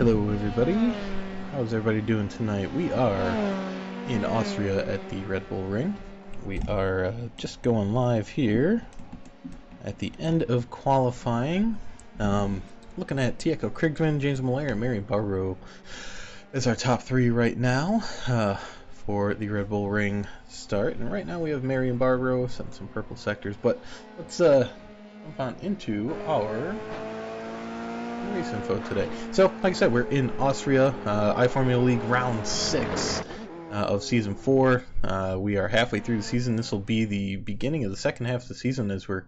Hello everybody, how's everybody doing tonight? We are in Austria at the Red Bull Ring. We are just going live here at the end of qualifying. Looking at Tieko Krigsman, James Miller, and Marion Barrow as our top three right now for the Red Bull Ring start. And right now we have Marion Barrow setting some purple sectors, but let's jump on into our race info today. So, like I said, we're in Austria, iFormula League round 6 of season 4. We are halfway through the season. This will be the beginning of the second half of the season as we're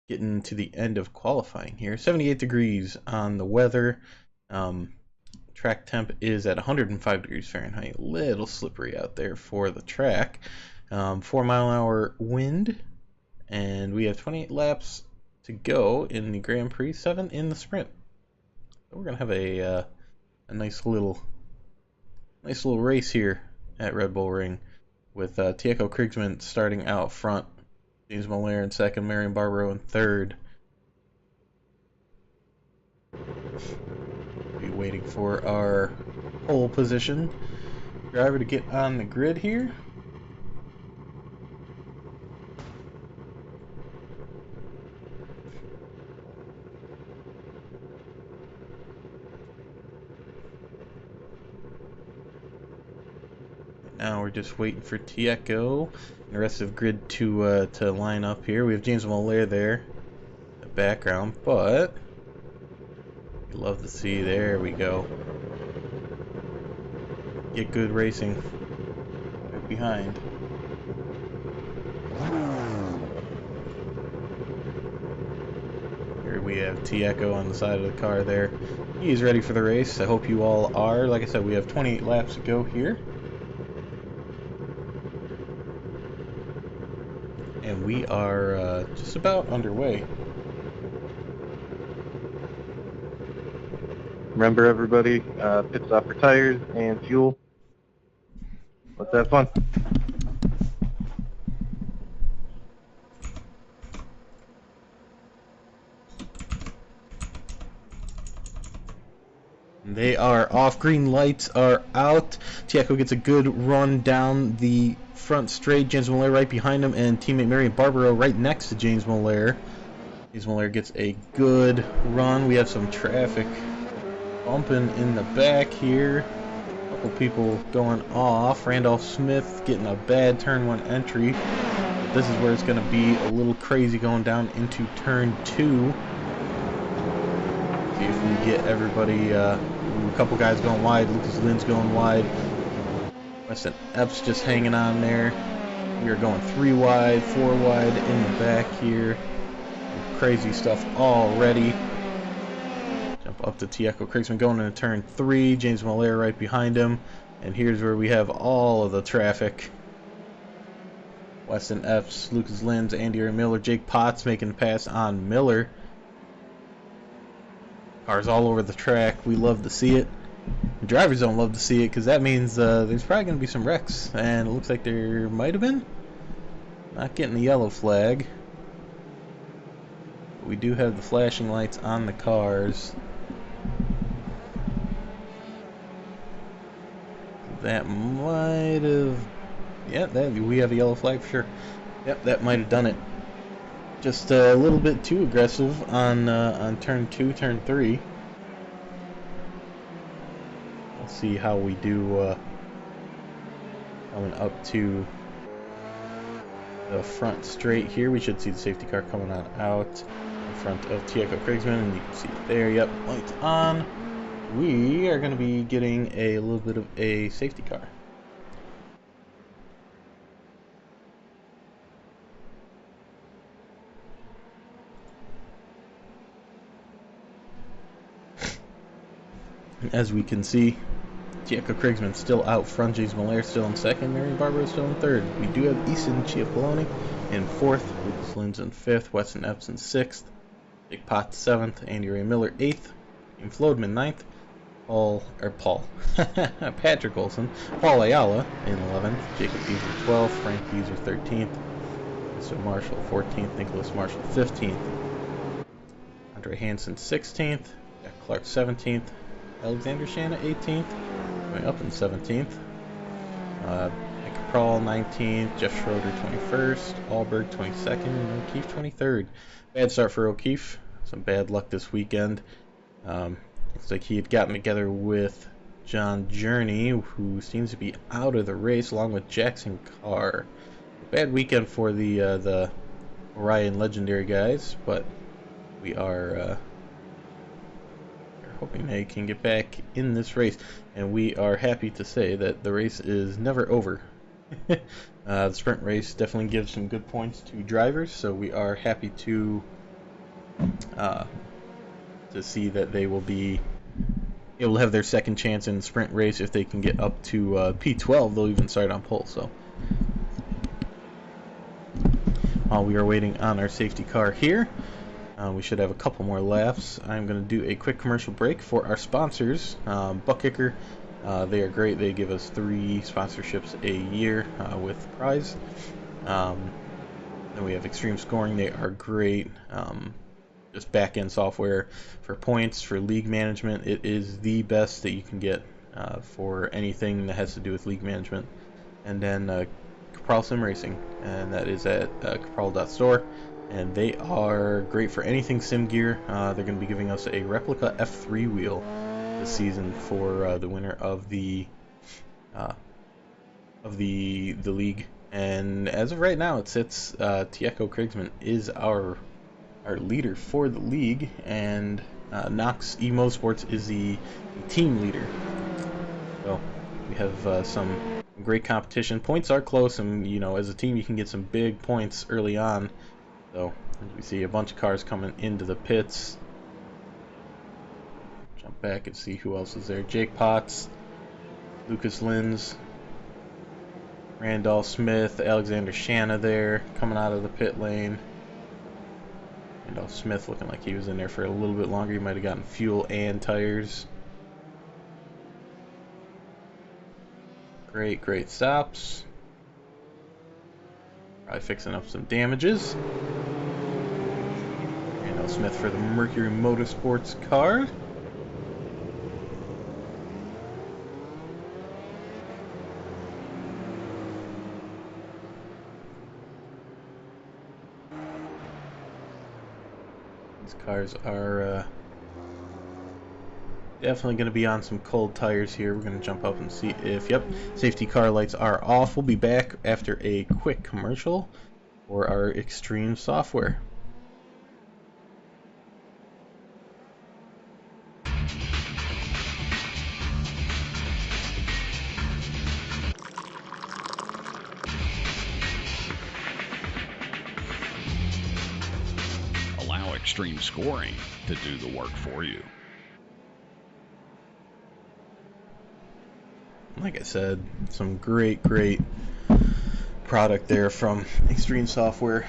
getting to the end of qualifying here. 78 degrees on the weather. Track temp is at 105 degrees Fahrenheit. A little slippery out there for the track. 4-mile-an-hour wind, and we have 28 laps to go in the Grand Prix, 7 in the sprint. We're gonna have a nice little race here at Red Bull Ring with Tieko Krigsman starting out front, James Miller in second, Marion Barrow in third. Be waiting for our pole position driver to get on the grid here. Now we're just waiting for Tieko and the rest of the grid to line up here. We have James Miller there in the background, but we love to see, there we go, get good racing right behind. Here we have Tieko on the side of the car there. He's ready for the race. I hope you all are. Like I said, we have 28 laps to go here. And we are just about underway. Remember, everybody, pit stop for tires and fuel. Let's have fun. They are off. Green lights are out. Tieko gets a good run down the front straight. James Miller right behind him, and teammate Marion Barrow right next to James Miller. James Miller gets a good run. We have some traffic bumping in the back here. A couple people going off. Randolph Smith getting a bad turn 1 entry. But this is where it's going to be a little crazy going down into turn 2. See if we get everybody, a couple guys going wide. Lucas Lynn's going wide. Weston Epps just hanging on there. We are going 3 wide, 4 wide in the back here. Crazy stuff already. Jump up to Tieko Krigsman going into turn 3. James Miller right behind him. And here's where we have all of the traffic. Weston Epps, Lucas Lynn's, Andy Miller, Jake Potts making the pass on Miller. Cars all over the track. We love to see it. The drivers don't love to see it because that means there's probably going to be some wrecks. And it looks like there might have been. Not getting the yellow flag. But we do have the flashing lights on the cars. That might have... yeah, we have a yellow flag for sure. Yep, that might have done it. Just a little bit too aggressive on turn 2, turn 3. We'll see how we do coming up to the front straight here. We should see the safety car coming on out in front of Tieko Krigsman, and you can see it there. Yep, lights on. We are going to be getting a little bit of a safety car. As we can see, Tieko Krigsman still out front, James Miller still in second, Marion Barrow still in third. We do have Easton Ciappelloni in fourth, Lucas Lynn's in fifth, Weston Epps in sixth, Jake Potts seventh, Andy Ray Miller eighth, Ian Flodman ninth, Patrick Olson, Paul Ayala in 11th, Jacob Beaver 12th, Frank Beaver 13th, Mr. Marshall 14th, Nicholas Marshall 15th, Andre Hansen 16th, Jack Clark 17th, Alexander Shanna 18th, going up in 17th. Prawl 19th, Jeff Schroeder 21st, Alberg 22nd, and O'Keefe 23rd. Bad start for O'Keefe. Some bad luck this weekend. Looks like he had gotten together with John Journey, who seems to be out of the race, along with Jackson Carr. Bad weekend for the Orion Legendary guys, but we are hoping they can get back in this race, and we are happy to say that the race is never over. The sprint race definitely gives some good points to drivers, so we are happy to see that they will be able to have their second chance in the sprint race. If they can get up to P12, they'll even start on pole. So while we are waiting on our safety car here, we should have a couple more laps. I'm going to do a quick commercial break for our sponsors. Buck Kicker, they are great. They give us 3 sponsorships a year with Prix. Then we have Extreme Scoring. They are great. Just back-end software for points, for league management. It is the best that you can get for anything that has to do with league management. And then Capral Sim Racing, and that is at capral.store. And they are great for anything sim gear. They're going to be giving us a replica F3 wheel this season for the winner of the league. And as of right now, it sits Tieco Krigsman is our leader for the league, and Knox eMotorsports is the team leader. So we have some great competition. Points are close, and as a team you can get some big points early on. So as we see a bunch of cars coming into the pits. Jump back and see who else is there. Jake Potts, Lucas Lins, Randolph Smith, Alexander Shanna there coming out of the pit lane. Randolph Smith looking like he was in there for a little bit longer. He might have gotten fuel and tires. Great stops. Probably fixing up some damages. Randolph Smith for the Mercury Motorsports car. These cars are definitely going to be on some cold tires here. We're going to jump up and see if, yep, safety car lights are off. We'll be back after a quick commercial for our extreme software. Allow Extreme Scoring to do the work for you. Like I said, some great product there from Extreme Software,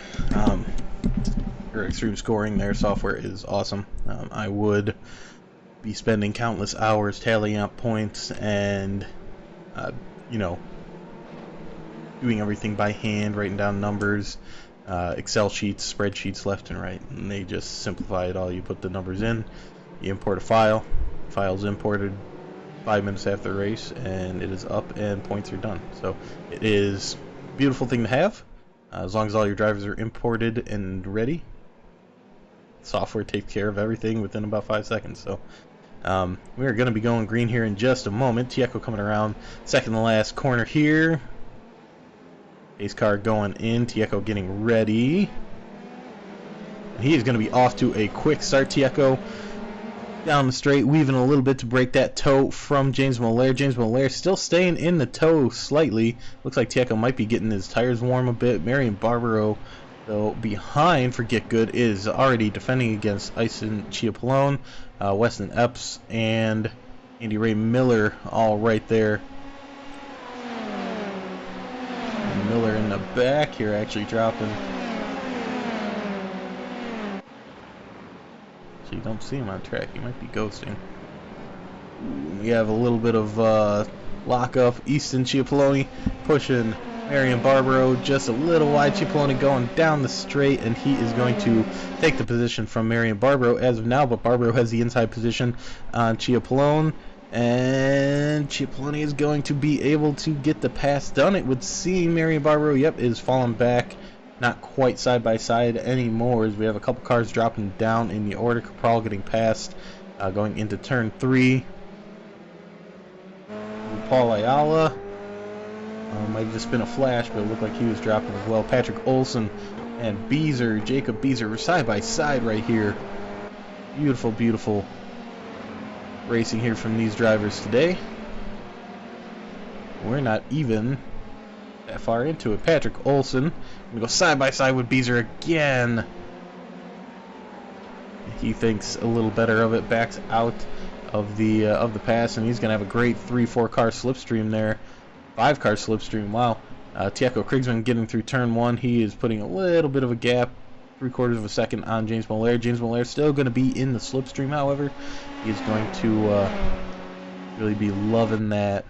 or Extreme Scoring. Their software is awesome. I would be spending countless hours tallying up points and doing everything by hand, writing down numbers, Excel sheets, spreadsheets left and right, and they just simplify it all. You put the numbers in, you import a file, file's imported 5 minutes after the race, and it is up and points are done. So it is a beautiful thing to have, as long as all your drivers are imported and ready. Software takes care of everything within about 5 seconds. So we are going to be going green here in just a moment. Tieco coming around second to last corner here. Pace car going in, Tieco getting ready, and he is going to be off to a quick start. Tieco down the straight, weaving a little bit to break that toe from James Molaire. James Molaire still staying in the toe slightly. Looks like Tieco might be getting his tires warm a bit. Marion Barbaro, though, behind for Get Good, is already defending against Ison Chiapolone, Weston Epps, and Andy Ray Miller all right there. And Miller in the back here actually dropping. You don't see him on track. He might be ghosting. We have a little bit of lockup. Easton Chiapolone pushing Marion Barbaro just a little wide. Chiapolone going down the straight, and he is going to take the position from Marion Barbaro as of now, but Barbaro has the inside position on Chiapolone. And Cipollone is going to be able to get the pass done. It would seem Marion Barbaro, yep, is falling back. Not quite side by side anymore, as we have a couple cars dropping down in the order. Capral getting passed, going into turn 3. Paul Ayala. Might have just been a flash, but it looked like he was dropping as well. Patrick Olson and Beezer, Jacob Beezer, side by side right here. Beautiful, beautiful racing here from these drivers today. We're not even that far into it. Patrick Olson gonna go side by side with Beezer again. He thinks a little better of it, backs out of the pass, and he's gonna have a great 3-4 car slipstream there. 5-car slipstream. Wow. Tiago Krigsman getting through turn 1. He is putting a little bit of a gap, 3/4 of a second on James Mollaire. James Mollaire still going to be in the slipstream, however. He's going to really be loving that.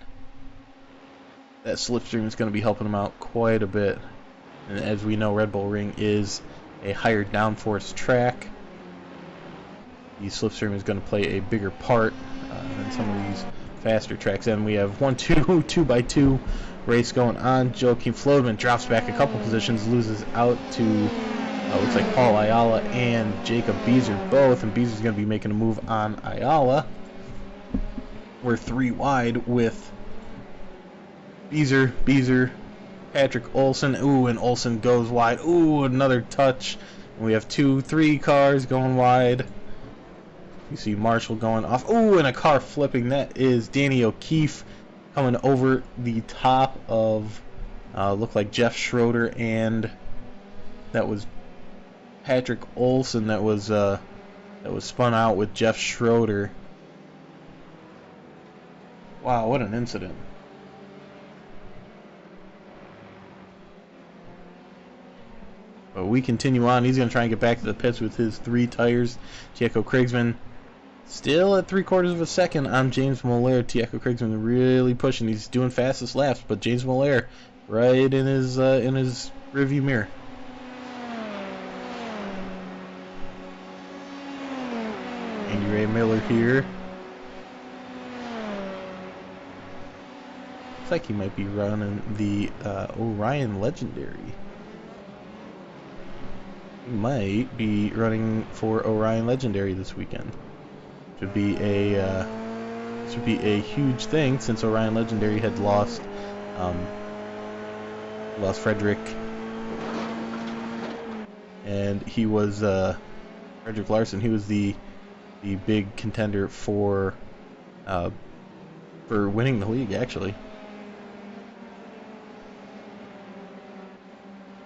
That slipstream is going to be helping him out quite a bit. And as we know, Red Bull Ring is a higher downforce track. The slipstream is going to play a bigger part than some of these faster tracks. And we have 2x2 race going on. Joachim Flodman drops back a couple positions, loses out to looks like Paul Ayala and Jacob Beezer both, and Beezer's going to be making a move on Ayala. We're 3 wide with Beezer, Patrick Olson. Ooh, and Olson goes wide. Ooh, another touch. And we have 2-3 cars going wide. You see Marshall going off. Ooh, and a car flipping. That is Danny O'Keefe coming over the top of looked like Jeff Schroeder, and that was Patrick Olson that was spun out with Jeff Schroeder. Wow, what an incident. But we continue on. He's going to try and get back to the pits with his 3 tires. Tiago Krigsman still at 3/4 of a second on James Mollaire. Tiago Krigsman really pushing. He's doing fastest laps, but James Mollaire right in his rearview mirror. Andy Ray Miller here. Looks like he might be running the Orion Legendary. He might be running for Orion Legendary this weekend. Should be a huge thing, since Orion Legendary had lost Frederick, and he was Frederick Larson. He was the big contender for winning the league, actually.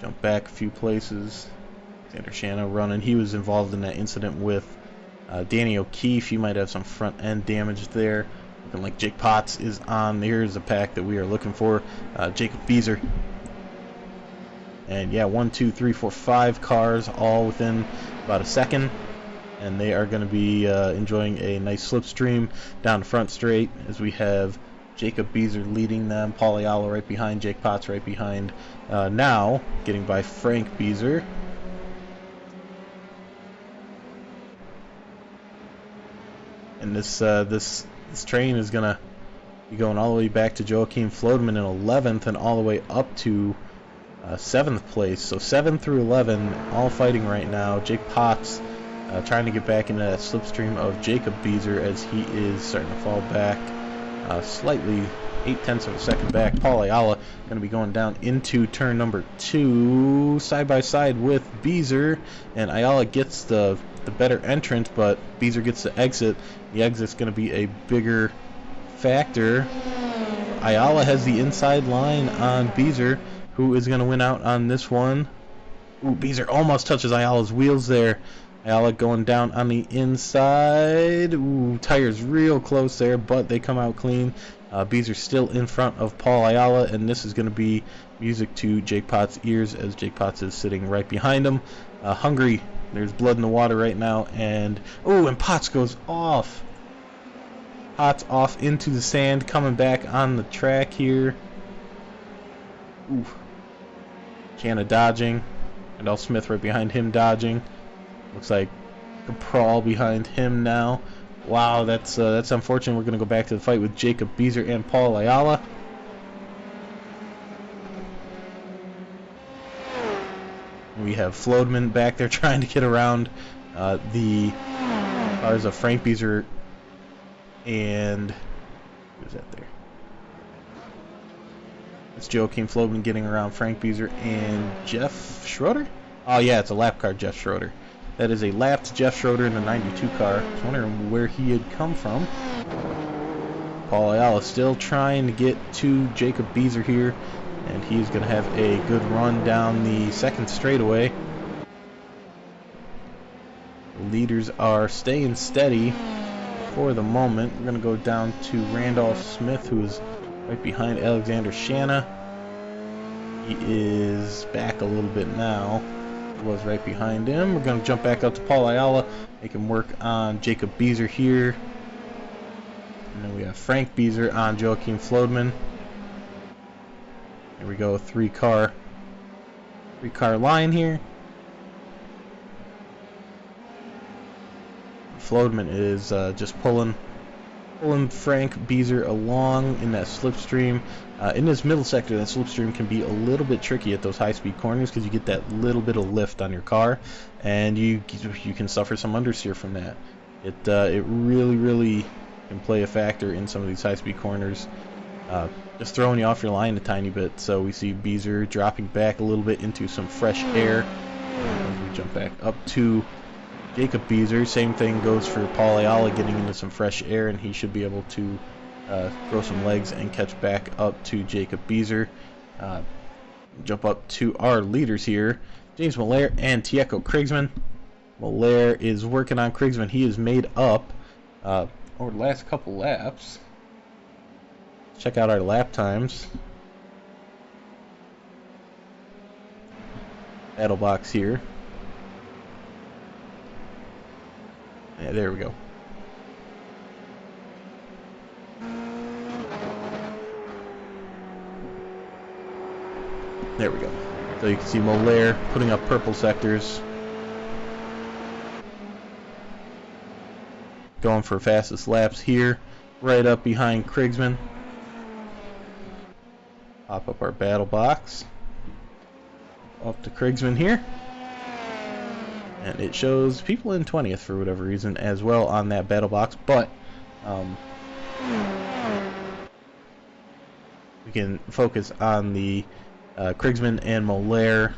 Jump back a few places. Alexander Shanna running. He was involved in that incident with Danny O'Keefe. He might have some front end damage there. Looking like Jake Potts is on. Here's a pack that we are looking for. Jacob Beezer. And yeah, 1, 2, 3, 4, 5 cars all within about a second. And they are going to be enjoying a nice slipstream down the front straight, as we have Jacob Beezer leading them. Paul Ayala right behind. Jake Potts right behind. Now getting by Frank Beezer. And this train is gonna be going all the way back to Joachim Flodman in 11th, and all the way up to 7th place. So 7 through 11 all fighting right now. Jake Potts trying to get back into that slipstream of Jacob Beezer, as he is starting to fall back slightly, 0.8 of a second back. Paul Ayala going to be going down into turn number 2, side by side with Beezer, and Ayala gets the better entrance, but Beezer gets the exit. The exit's going to be a bigger factor. Ayala has the inside line on Beezer, who is going to win out on this one. Ooh, Beezer almost touches Ayala's wheels there. Ayala going down on the inside. Ooh, tires real close there, but they come out clean. Beezer still in front of Paul Ayala, and this is going to be music to Jake Potts' ears, as Jake Potts is sitting right behind him. Hungry. There's blood in the water right now, and oh, and Potts goes off. Potts off into the sand, coming back on the track here. Ooh. Shanna dodging. Randall Smith right behind him dodging. Looks like Capral behind him now. Wow, that's unfortunate. We're going to go back to the fight with Jacob Beezer and Paul Ayala. We have Flodman back there trying to get around the cars of Frank Beezer and who's that there? It's Joachim Flodman getting around Frank Beezer and Jeff Schroeder? Oh yeah, it's a lap car Jeff Schroeder. That is a lapped Jeff Schroeder in the 92 car. I was wondering where he had come from. Paul Ayala still trying to get to Jacob Beezer here, and he's going to have a good run down the second straightaway. The leaders are staying steady for the moment. We're going to go down to Randolph Smith, who is right behind Alexander Shanna. He is back a little bit now. Was right behind him. We're going to jump back up to Paul Ayala, make him work on Jacob Beezer here. And then we have Frank Beezer on Joachim Flodman. Here we go, three car line here. Flodman is just pulling Frank Beezer along in that slipstream. In this middle sector, that slipstream can be a little bit tricky at those high-speed corners because you get that little bit of lift on your car, and you can suffer some understeer from that. It really can play a factor in some of these high-speed corners, just throwing you off your line a tiny bit. So we see Beezer dropping back a little bit into some fresh air. As we jump back up to Jacob Beezer, same thing goes for Paul Ayala, getting into some fresh air, and he should be able to grow some legs and catch back up to Jacob Beezer. Jump up to our leaders here, James Malaire and Tieko Krigsman. Malaire is working on Krigsman. He is made up over the last couple laps. Check out our lap times. Battle box here. Yeah, there we go. There we go. So you can see Malaire putting up purple sectors. Going for fastest laps here. Right up behind Krigsman. Pop up our battle box. Up to Krigsman here. And it shows people in 20th for whatever reason as well on that battle box, but we can focus on the Krigsman and Malaire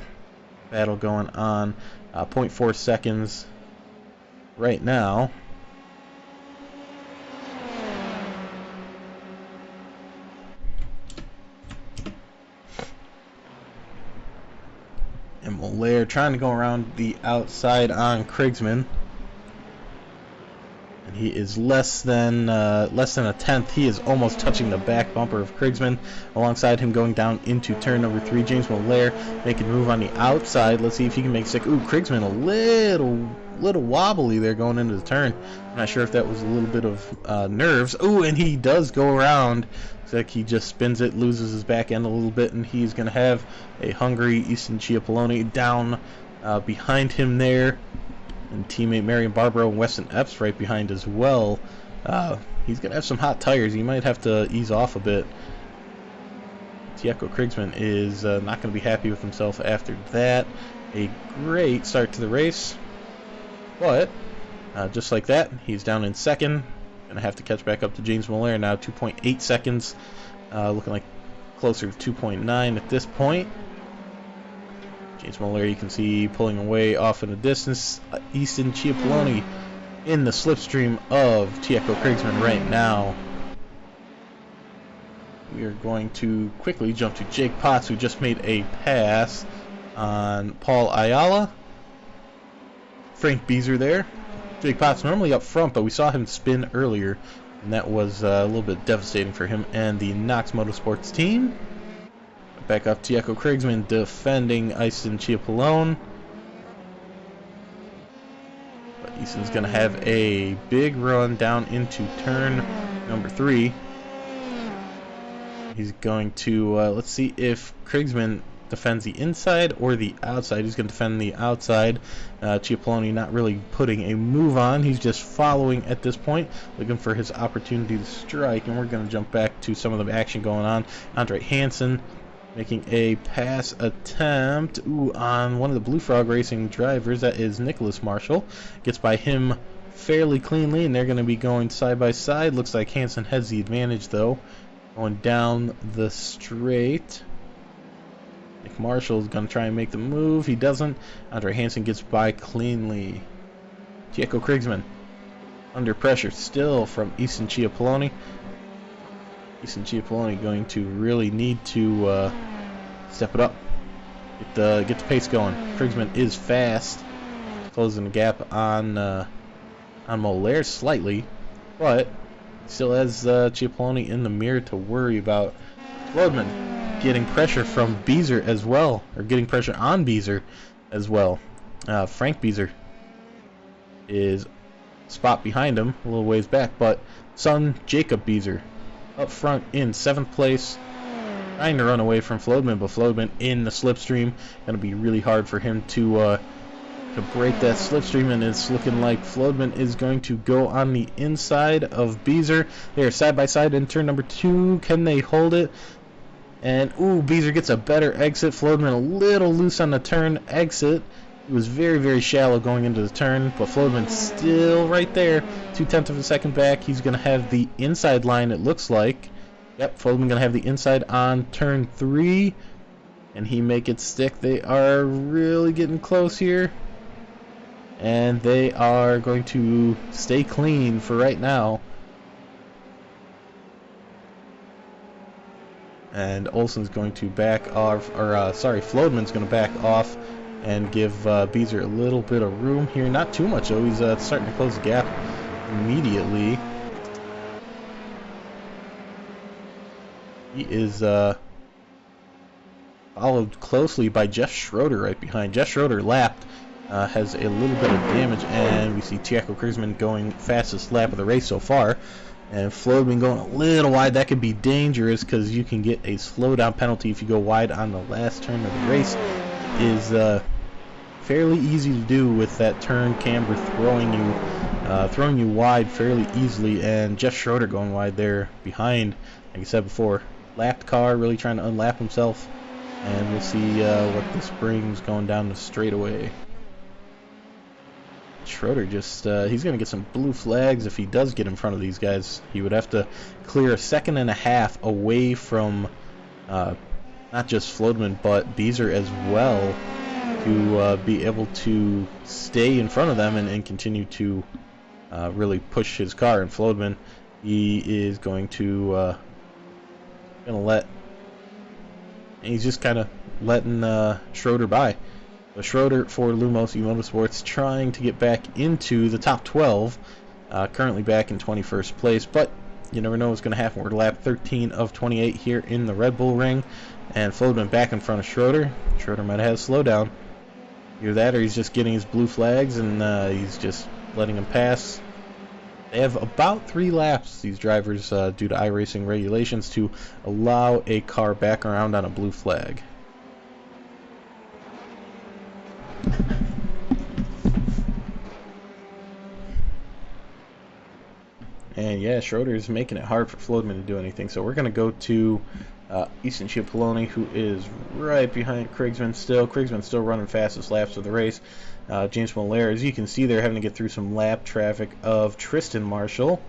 battle going on. 0.4 seconds right now. And Malaire trying to go around the outside on Krigsman. And he is less than a tenth. He is almost touching the back bumper of Krigsman. Alongside him going down into turn number 3. James Malaire making a move on the outside. Let's see if he can make sick. Ooh, Krigsman a little wobbly there going into the turn. I'm not sure if that was a little bit of nerves. Ooh, and he does go around. Looks like he just spins it, loses his back end a little bit, and he's going to have a hungry Easton Chiappelloni down behind him there. And teammate Marion Barbaro and Weston Epps right behind as well. He's going to have some hot tires. He might have to ease off a bit. Tieko Krigsman is not going to be happy with himself after that. A great start to the race. But, just like that, he's down in second. Going to have to catch back up to James Malaire now. 2.8 seconds. Looking like closer to 2.9 at this point. James Malaire, you can see pulling away off in the distance. Easton Chiappelloni in the slipstream of Tieko Krigsman right now. We are going to quickly jump to Jake Potts, who just made a pass on Paul Ayala. Frank Beezer there. Jake Potts normally up front, but we saw him spin earlier, and that was a little bit devastating for him and the Knox Motorsports team. Back up, Tieko Krigsman defending Easton Chiappelloni. But Easton's going to have a big run down into turn number 3. He's going to, let's see if Krigsman defends the inside or the outside. He's going to defend the outside. Cipollone not really putting a move on. He's just following at this point, looking for his opportunity to strike. And we're going to jump back to some of the action going on. Andre Hansen making a pass attempt on one of the Blue Frog Racing drivers. That is Nicholas Marshall. Gets by him fairly cleanly, and they're going to be going side by side. Looks like Hansen has the advantage, though. Going down the straight. Nick Marshall is going to try and make the move. He doesn't. Andre Hansen gets by cleanly. Jaco Krigsman under pressure still from Easton Cipollone. Easton Cipollone going to really need to step it up. Get the pace going. Krigsman is fast. Closing the gap on Molaire slightly, but still has Cipollone in the mirror to worry about. Flodman getting pressure from Beezer as well, or getting pressure on Beezer as well. Frank Beezer is spot behind him, a little ways back, but son Jacob Beezer up front in 7th place, trying to run away from Flodman, but Flodman in the slipstream. Going to be really hard for him to break that slipstream, and it's looking like Flodman is going to go on the inside of Beezer. They are side by side in turn number 2. Can they hold it? And Beezer gets a better exit. Flodman a little loose on the turn exit. It was very, very shallow going into the turn, but Flodman still right there, 0.2 of a second back. He's going to have the inside line, it looks like. Yep, Flodman going to have the inside on turn 3, and he make it stick. They are really getting close here, and they are going to stay clean for right now. And Olsen's going to back off, or Flodman's going to back off and give Beezer a little bit of room here. Not too much, though. He's starting to close the gap immediately. He is followed closely by Jeff Schroeder right behind. Jeff Schroeder lapped, has a little bit of damage, and we see Jaco Krigsman going fastest lap of the race so far. And Flodman going a little wide. That could be dangerous because you can get a slowdown penalty if you go wide on the last turn of the race. It is fairly easy to do with that turn camber throwing you wide fairly easily, and Jeff Schroeder going wide there behind, like I said before. Lapped car, really trying to unlap himself, and we'll see what this brings going down the straightaway. Schroeder just, he's going to get some blue flags if he does get in front of these guys. He would have to clear a 1.5 seconds away from not just Flodman, but Beezer as well, to be able to stay in front of them and continue to really push his car. And Flodman, he is going to he's just kind of letting Schroeder by. So Schroeder for Lumos Motorsports trying to get back into the top 12, currently back in 21st place, but you never know what's going to happen. We're lap 13 of 28 here in the Red Bull Ring, and Flodman back in front of Schroeder. Schroeder might have a slowdown. Either that or he's just getting his blue flags and he's just letting him pass. They have about 3 laps, these drivers, due to iRacing regulations, to allow a car back around on a blue flag. And yeah, Schroeder's making it hard for Flodman to do anything. So we're going to go to Easton Cipollone, who is right behind Krigsman still. Krigsman still running fastest laps of the race. James Molaire, as you can see, they're having to get through some lap traffic of Tristan Marshall.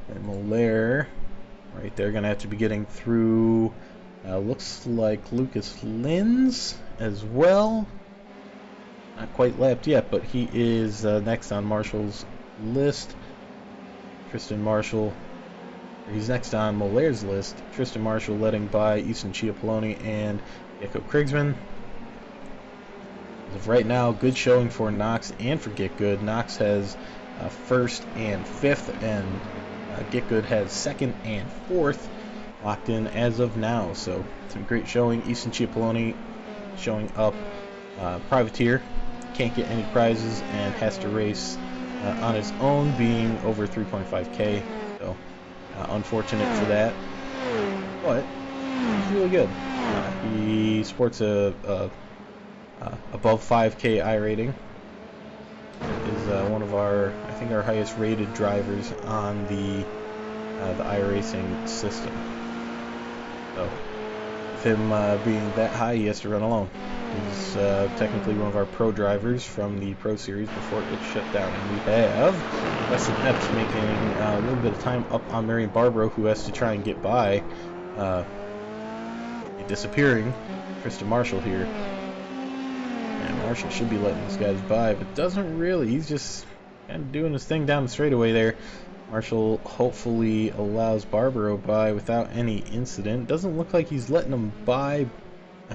And Molaire, right there, going to have to be getting through, looks like Lucas Lins as well. Not quite lapped yet, but he is next on Marshall's list. Tristan Marshall, he's next on Molaire's list. Tristan Marshall letting by Easton Cipollone and Jaco Krigsman. As of right now, good showing for Knox and for Get Good. Knox has 1st and 5th, and Get Good has 2nd and 4th locked in as of now. So some great showing. Easton Cipollone showing up privateer, can't get any prizes and has to race on his own, being over 3.5k. So unfortunate for that, but he's really good. He sports a above 5K I rating. Is one of our, I think, our highest rated drivers on the iRacing system. So, with him being that high, he has to run alone. He's technically one of our pro drivers from the Pro Series before it gets shut down. And we have Weston Epps making a little bit of time up on Marion Barbaro, who has to try and get by disappearing Krista Marshall here. And Marshall should be letting these guys by, but doesn't really. He's just kind of doing his thing down the straightaway there. Marshall hopefully allows Barbaro by without any incident. Doesn't look like he's letting him by.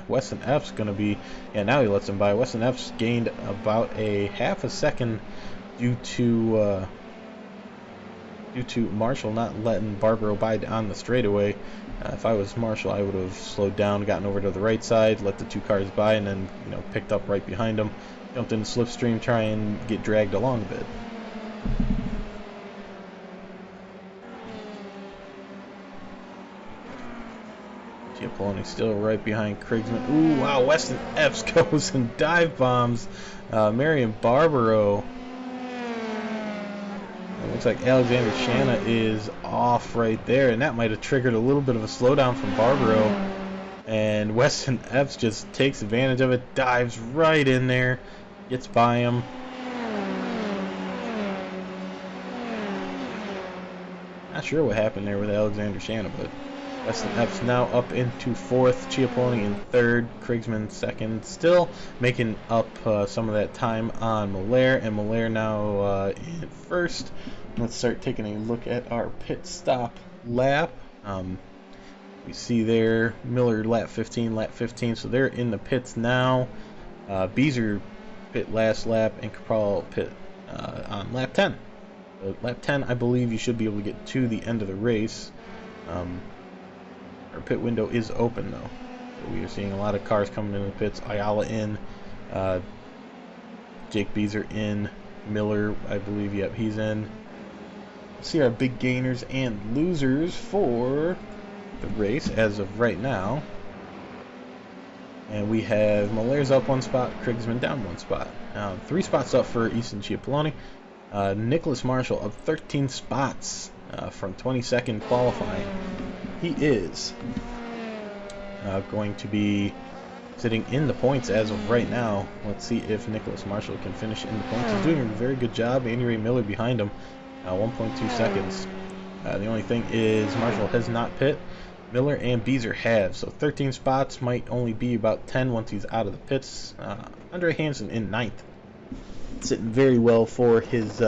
Weston Epps going to be, yeah, now he lets him by. Weston Epps gained about a half a second due to Marshall not letting Barbaro by on the straightaway. If I was Marshall, I would have slowed down, gotten over to the right side, let the two cars by, and then, you know, picked up right behind them, jumped in the slipstream, try and get dragged along a bit. Giappoloni still right behind Krigsman. Ooh, wow, Weston Epps goes and dive bombs Marion Barbaro. It looks like Alexander Shanna is off right there, and that might have triggered a little bit of a slowdown from Barbaro. And Weston Epps just takes advantage of it, dives right in there, gets by him. Not sure what happened there with Alexander Shanna, but Weston Epps now up into fourth, Giappoloni in third, Krigsman second, still making up some of that time on Miller, and Miller now in first. Let's start taking a look at our pit stop lap. We see there Miller lap 15, so they're in the pits now. Beezer pit last lap, and Capral pit on lap 10. So lap 10, I believe you should be able to get to the end of the race. Our pit window is open though, so we are seeing a lot of cars coming into the pits. Ayala in, Jake Beezer in, Miller, I believe, yep, he's in. See our big gainers and losers for the race as of right now. And we have Miller's up one spot, Krigsman down one spot. 3 spots up for Easton Giappoloni. Nicholas Marshall up 13 spots from 22nd qualifying. He is going to be sitting in the points as of right now. Let's see if Nicholas Marshall can finish in the points. He's doing a very good job. Andy Ray Miller behind him, 1.2 seconds. The only thing is Marshall has not pit. Miller and Beezer have, so 13 spots might only be about 10 once he's out of the pits. Andre Hansen in 9th, sitting very well for his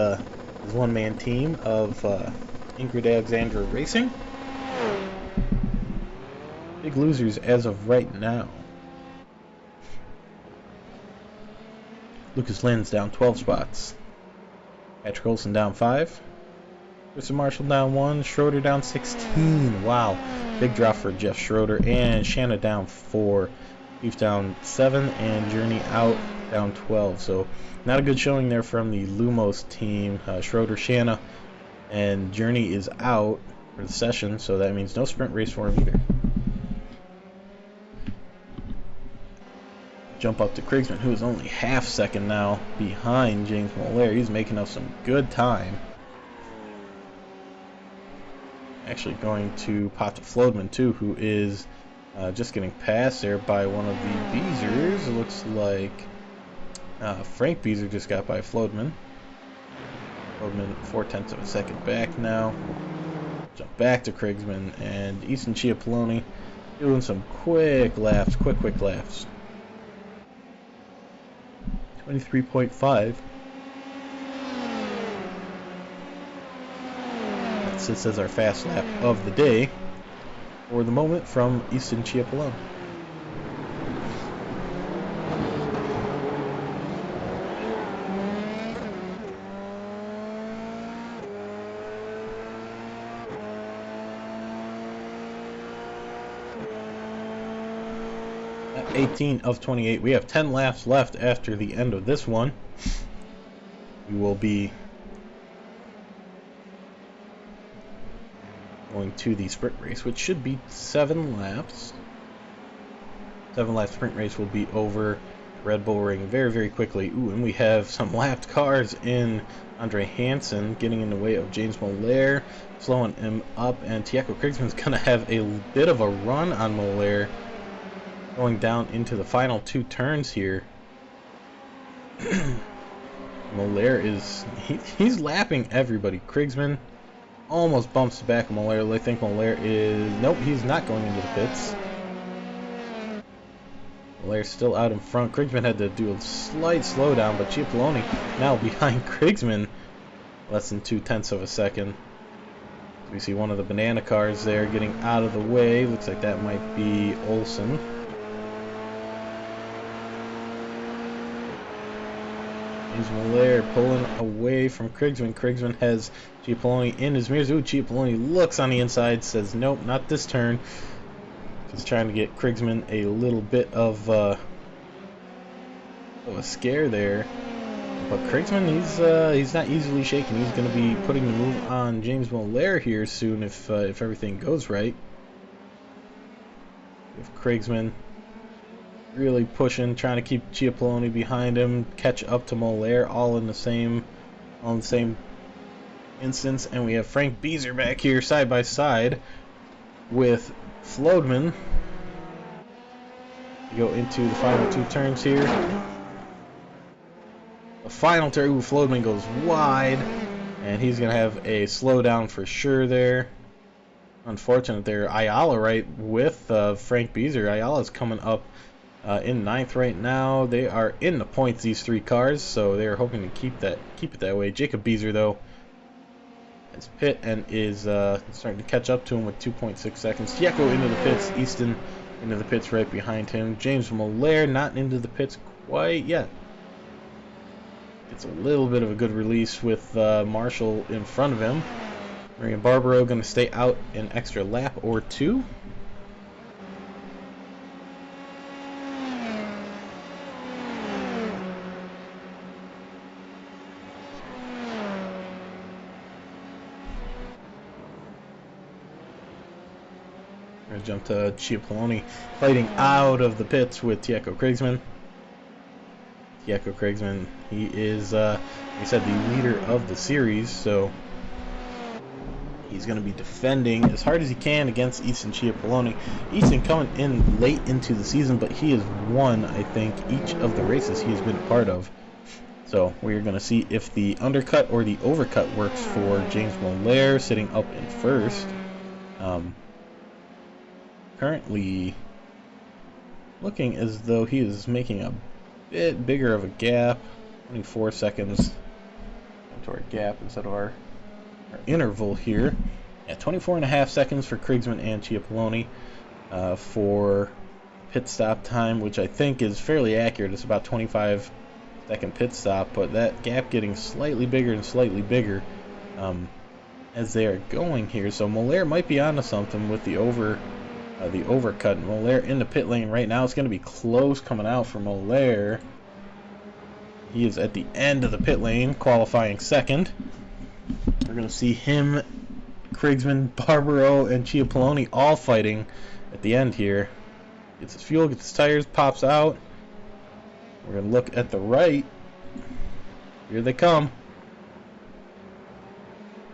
one-man team of Ingrid Alexandra Racing. Big losers as of right now. Lucas Lynn's down 12 spots. Patrick Olson down 5. Christian Marshall down 1. Schroeder down 16. Wow. Big drop for Jeff Schroeder. And Shanna down 4. Beef down 7. And Journey out down 12. So not a good showing there from the Lumos team. Schroeder, Shanna, and Journey is out for the session. So that means no sprint race for him either. Jump up to Krigsman, who is only half second now behind James Miller. He's making up some good time. Actually going to Pata Flodman too, who is just getting passed there by one of the Beezers. It looks like Frank Beezer just got by Flodman. Flodman 4/10 of a second back now. Jump back to Krigsman, and Easton Giappoloni doing some quick laps, quick laps. 23.5. That sits as our fast lap of the day for the moment from Easton Giappoloni. At 18 of 28. We have 10 laps left after the end of this one. We will be going to the sprint race, which should be 7 laps. 7-lap sprint race will be over Red Bull Ring very, very quickly. Ooh, and we have some lapped cars in. Andre Hansen getting in the way of James Mollaire, slowing him up, and Tieko Krigsman's going to have a bit of a run on Mollaire going down into the final 2 turns here. Mollaire is, he's lapping everybody. Krigsman almost bumps back Mollaire. I think Mollaire is, nope, he's not going into the pits. Mollaire's still out in front. Krigsman had to do a slight slowdown, but Cipollone now behind Krigsman, less than 0.2 of a second. We see one of the banana cars there getting out of the way. Looks like that might be Olsen. James Mollaire pulling away from Krigsman. Krigsman has Cipollone in his mirrors. Ooh, Cipollone looks on the inside, says nope, not this turn. Just trying to get Krigsman a little bit of a scare there. But Krigsman, he's not easily shaken. He's going to be putting the move on James Mollaire here soon if everything goes right. If Krigsman really pushing, trying to keep Cipollone behind him, catch up to Mollaire, all in the same instance. And we have Frank Beezer back here side by side with Flodman. Go into the final 2 turns here. The final turn, ooh, Flodman goes wide, and he's going to have a slowdown for sure there. Unfortunate there. Ayala right with Frank Beezer. Ayala's coming up in 9th right now. They are in the points, these 3 cars, so they are hoping to keep it that way. Jacob Beezer, though, has pit and is starting to catch up to him with 2.6 seconds. Tieko into the pits. Easton into the pits right behind him. James Mollaire not into the pits quite yet. It's a little bit of a good release with Marshall in front of him. Marian Barbaro going to stay out an extra lap or 2. We're going to jump to Cipollone fighting out of the pits with Tieko Krigsman. Tieko Krigsman, he is, like I said, the leader of the series, so he's going to be defending as hard as he can against Easton Cipollone. Easton coming in late into the season, but he has won, I think, each of the races he has been a part of. So we're going to see if the undercut or the overcut works for James Mollaire, sitting up in first. Currently looking as though he is making a bit bigger of a gap, 24 seconds into our gap instead of our interval here. At 24.5 seconds for Krigsman and Cipollone for pit stop time, which I think is fairly accurate. It's about 25-second pit stop, but that gap getting slightly bigger and slightly bigger as they are going here. So Mollaire might be onto something with the overcut. Mollaire in the pit lane right now. It's going to be close coming out for Mollaire. He is at the end of the pit lane, qualifying second. We're going to see him, Krigsman, Barbaro, and Cipollone all fighting at the end here. Gets his fuel, gets his tires, pops out. We're going to look at the right. Here they come.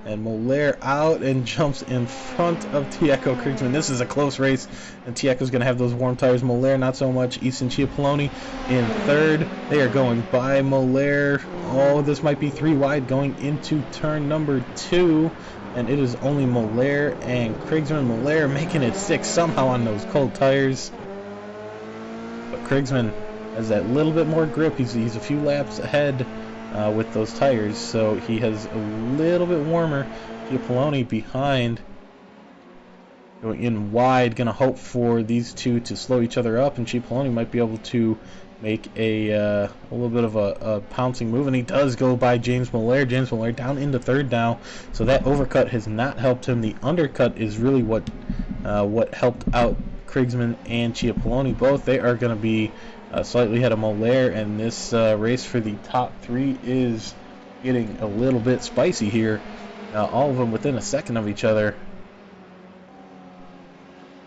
And Mollaire out and jumps in front of Tieko Krigsman. This is a close race, and Tieko's going to have those warm tires. Mollaire not so much. Easton Cipollone in third. They are going by Mollaire. Oh, this might be 3 wide going into turn number 2. And it is only Mollaire and Krigsman. Mollaire making it 6 somehow on those cold tires. But Krigsman has that little bit more grip. He's a few laps ahead with those tires, so he has a little bit warmer. Cipollone behind, going in wide, gonna hope for these two to slow each other up, and Cipollone might be able to make a little bit of a pouncing move, and he does go by James Mollaire. James Mollaire down into third now, so that overcut has not helped him. The undercut is really what helped out Krigsman and Cipollone. Both they are going to be slightly ahead of Mollaire, and this race for the top 3 is getting a little bit spicy here. All of them within a second of each other.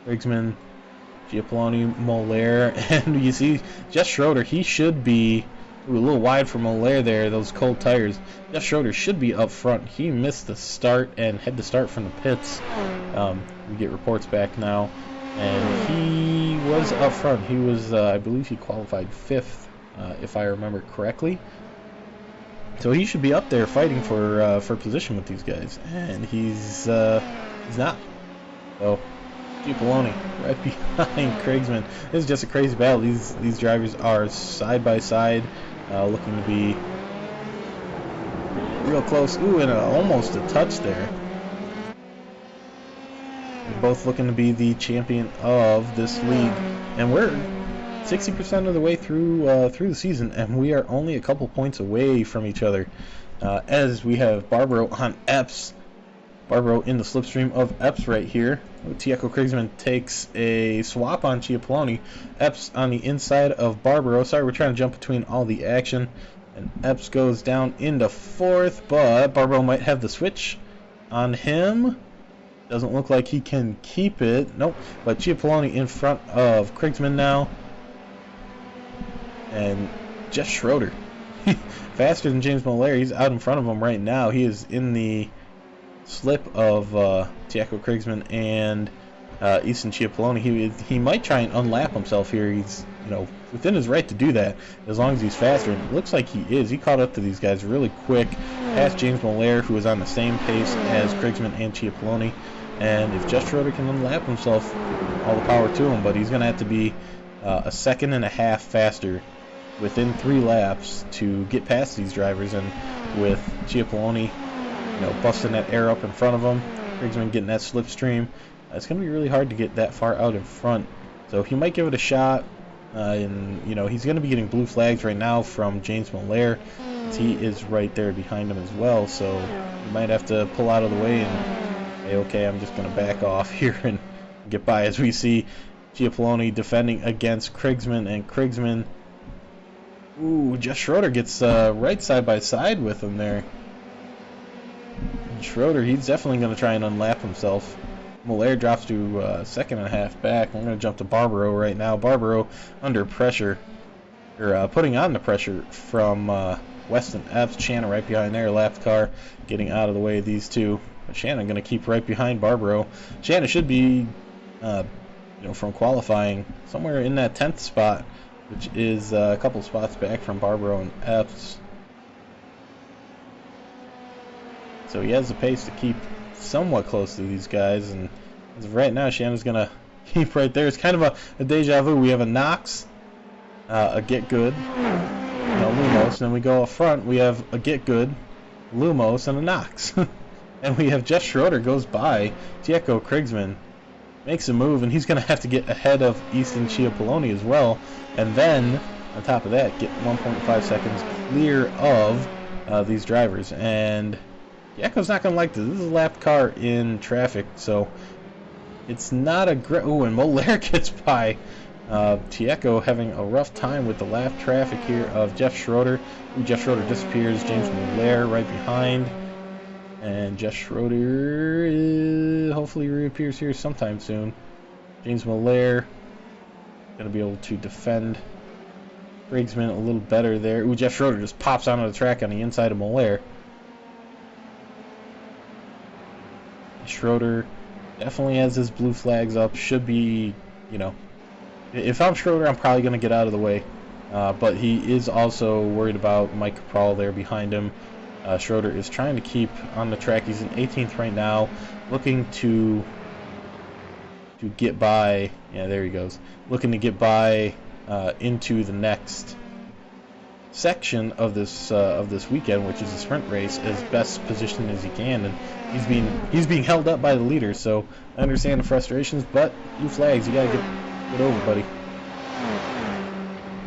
Krigsman Giappoloni, Molaire, and you see Jeff Schroeder, he should be a little wide for Molaire there, those cold tires. Jeff Schroeder should be up front. He missed the start and had to start from the pits. We get reports back now, and he was up front. He was, I believe he qualified 5th, if I remember correctly. So he should be up there fighting for position with these guys, and he's not. So Giappoloni right behind Kriegsman. This is just a crazy battle. These drivers are side by side, looking to be real close. Ooh, and almost a touch there. They're both looking to be the champion of this league, and we're 60% of the way through the season, and we are only a couple points away from each other. As we have Barbaro on Epps. Barbaro in the slipstream of Epps right here. Tieco Kriegsman takes a swap on Giappoloni. Epps on the inside of Barbaro. Sorry, we're trying to jump between all the action. And Epps goes down into 4th, but Barbaro might have the switch on him. Doesn't look like he can keep it. Nope, but Giappoloni in front of Kriegsman now. And Jeff Schroeder. Faster than James Molaire. He's out in front of him right now. He is in the slip of Tieco Kriegsman and Easton Giappoloni. He might try and unlap himself here. He's within his right to do that as long as he's faster. And it looks like he is. He caught up to these guys really quick, past James Molaire, who was on the same pace as Kriegsman and Giappoloni. And if Jeff Schroeder can unlap himself, all the power to him. But he's going to have to be a second and a half faster within 3 laps to get past these drivers. And with Giappoloni busting that air up in front of him, Kriegsman getting that slipstream, it's going to be really hard to get that far out in front. So he might give it a shot, and he's going to be getting blue flags right now from James Molaire. He is right there behind him as well, so he might have to pull out of the way and say, okay, I'm just going to back off here and get by. As we see Giappoloni defending against Kriegsman, and Kriegsman, ooh, Jeff Schroeder gets right side by side with him there. And Schroeder, he's definitely going to try and unlap himself. Molaire drops to second and a half back. I'm going to jump to Barbaro right now. Barbaro under pressure, or putting on the pressure from Weston Epps. Shannon right behind there. Lap car getting out of the way of these two. But Shannon going to keep right behind Barbaro. Shannon should be, from qualifying somewhere in that 10th spot, which is a couple spots back from Barbaro and Epps. So he has the pace to keep somewhat close to these guys, and as of right now, Shannon's going to keep right there. It's kind of a deja vu. We have a Knox, a Get Good, and a Lumos, and then we go up front, we have a Get Good, Lumos, and a Knox. And we have Jeff Schroeder goes by Tieco Kriegsman, makes a move, and he's going to have to get ahead of Easton Giappoloni as well, and then on top of that get 1.5 seconds clear of these drivers. And Tieco's not going to like this. This is a lapped car in traffic, so it's not a great... Ooh, and Molaire gets by. Tieco having a rough time with the lap traffic here of Jeff Schroeder. Ooh, Jeff Schroeder disappears. James Molaire right behind. And Jeff Schroeder hopefully reappears here sometime soon. James Molaire going to be able to defend Kriegsman a little better there. Ooh, Jeff Schroeder just pops onto the track on the inside of Molaire. Schroeder definitely has his blue flags up. Should be, if I'm Schroeder, I'm probably going to get out of the way. But he is also worried about Mike Capral there behind him. Schroeder is trying to keep on the track. He's in 18th right now, looking to get by. Yeah, there he goes. Looking to get by into the next section of this weekend, which is a sprint race, as best positioned as he can, and he's being held up by the leader. So I understand the frustrations, but blue flags, you gotta get over, buddy.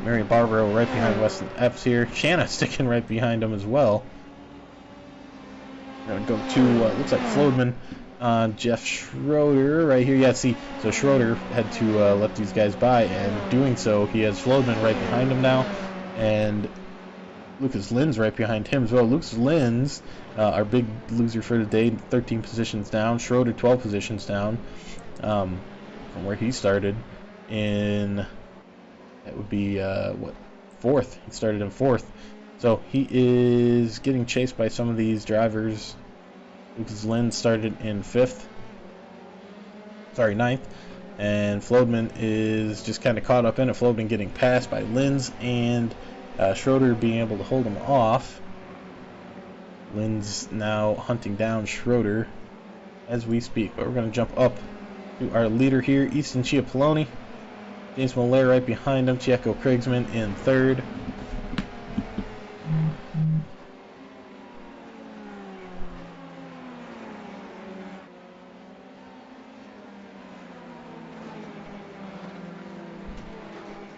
Marion Barbaro right behind Weston Epps here. Shanna sticking right behind him as well. We're gonna go to looks like Flodman on Jeff Schroeder right here. Yeah, see, so Schroeder had to let these guys by, and doing so, he has Flodman right behind him now, and Lucas Linz right behind him as well. Lucas Linz, our big loser for the day, 13 positions down. Schroeder 12 positions down from where he started. in, that would be, what, 4th. He started in 4th. So he is getting chased by some of these drivers. Lucas Lind started in 5th. Sorry, 9th. And Flodman is just kind of caught up in it. Flodman getting passed by Linz and Schroeder being able to hold him off. Linz now hunting down Schroeder as we speak. But we're going to jump up to our leader here, Easton Chiappelloni. James Moller right behind him. Checo Krigsman in 3rd.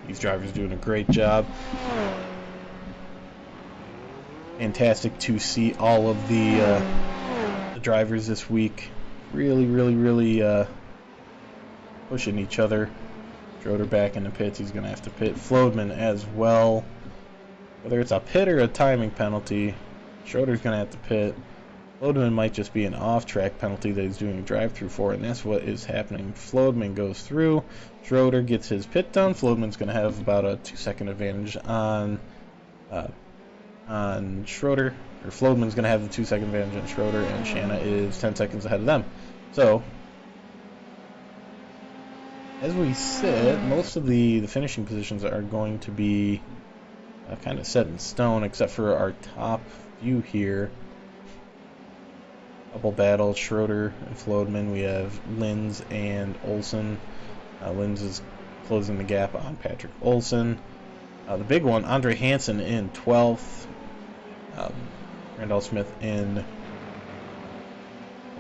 These drivers doing a great job. Fantastic to see all of the drivers this week really pushing each other. Schroeder back in the pits. He's going to have to pit. Flodman as well. Whether it's a pit or a timing penalty, Schroeder's going to have to pit. Flodman might just be an off-track penalty that he's doing a drive-through for, and that's what is happening. Flodman goes through. Schroeder gets his pit done. Flodman's going to have about a 2-second advantage on Schroeder. Or Flodman's going to have the 2-second advantage on Schroeder, and Shanna is 10 seconds ahead of them. So, as we said, most of the finishing positions are going to be kind of set in stone, except for our top few here. Double battle, Schroeder and Flodman. We have Linz and Olsen. Linz is closing the gap on Patrick Olsen. The big one, Andre Hansen in 12th. Randall Smith in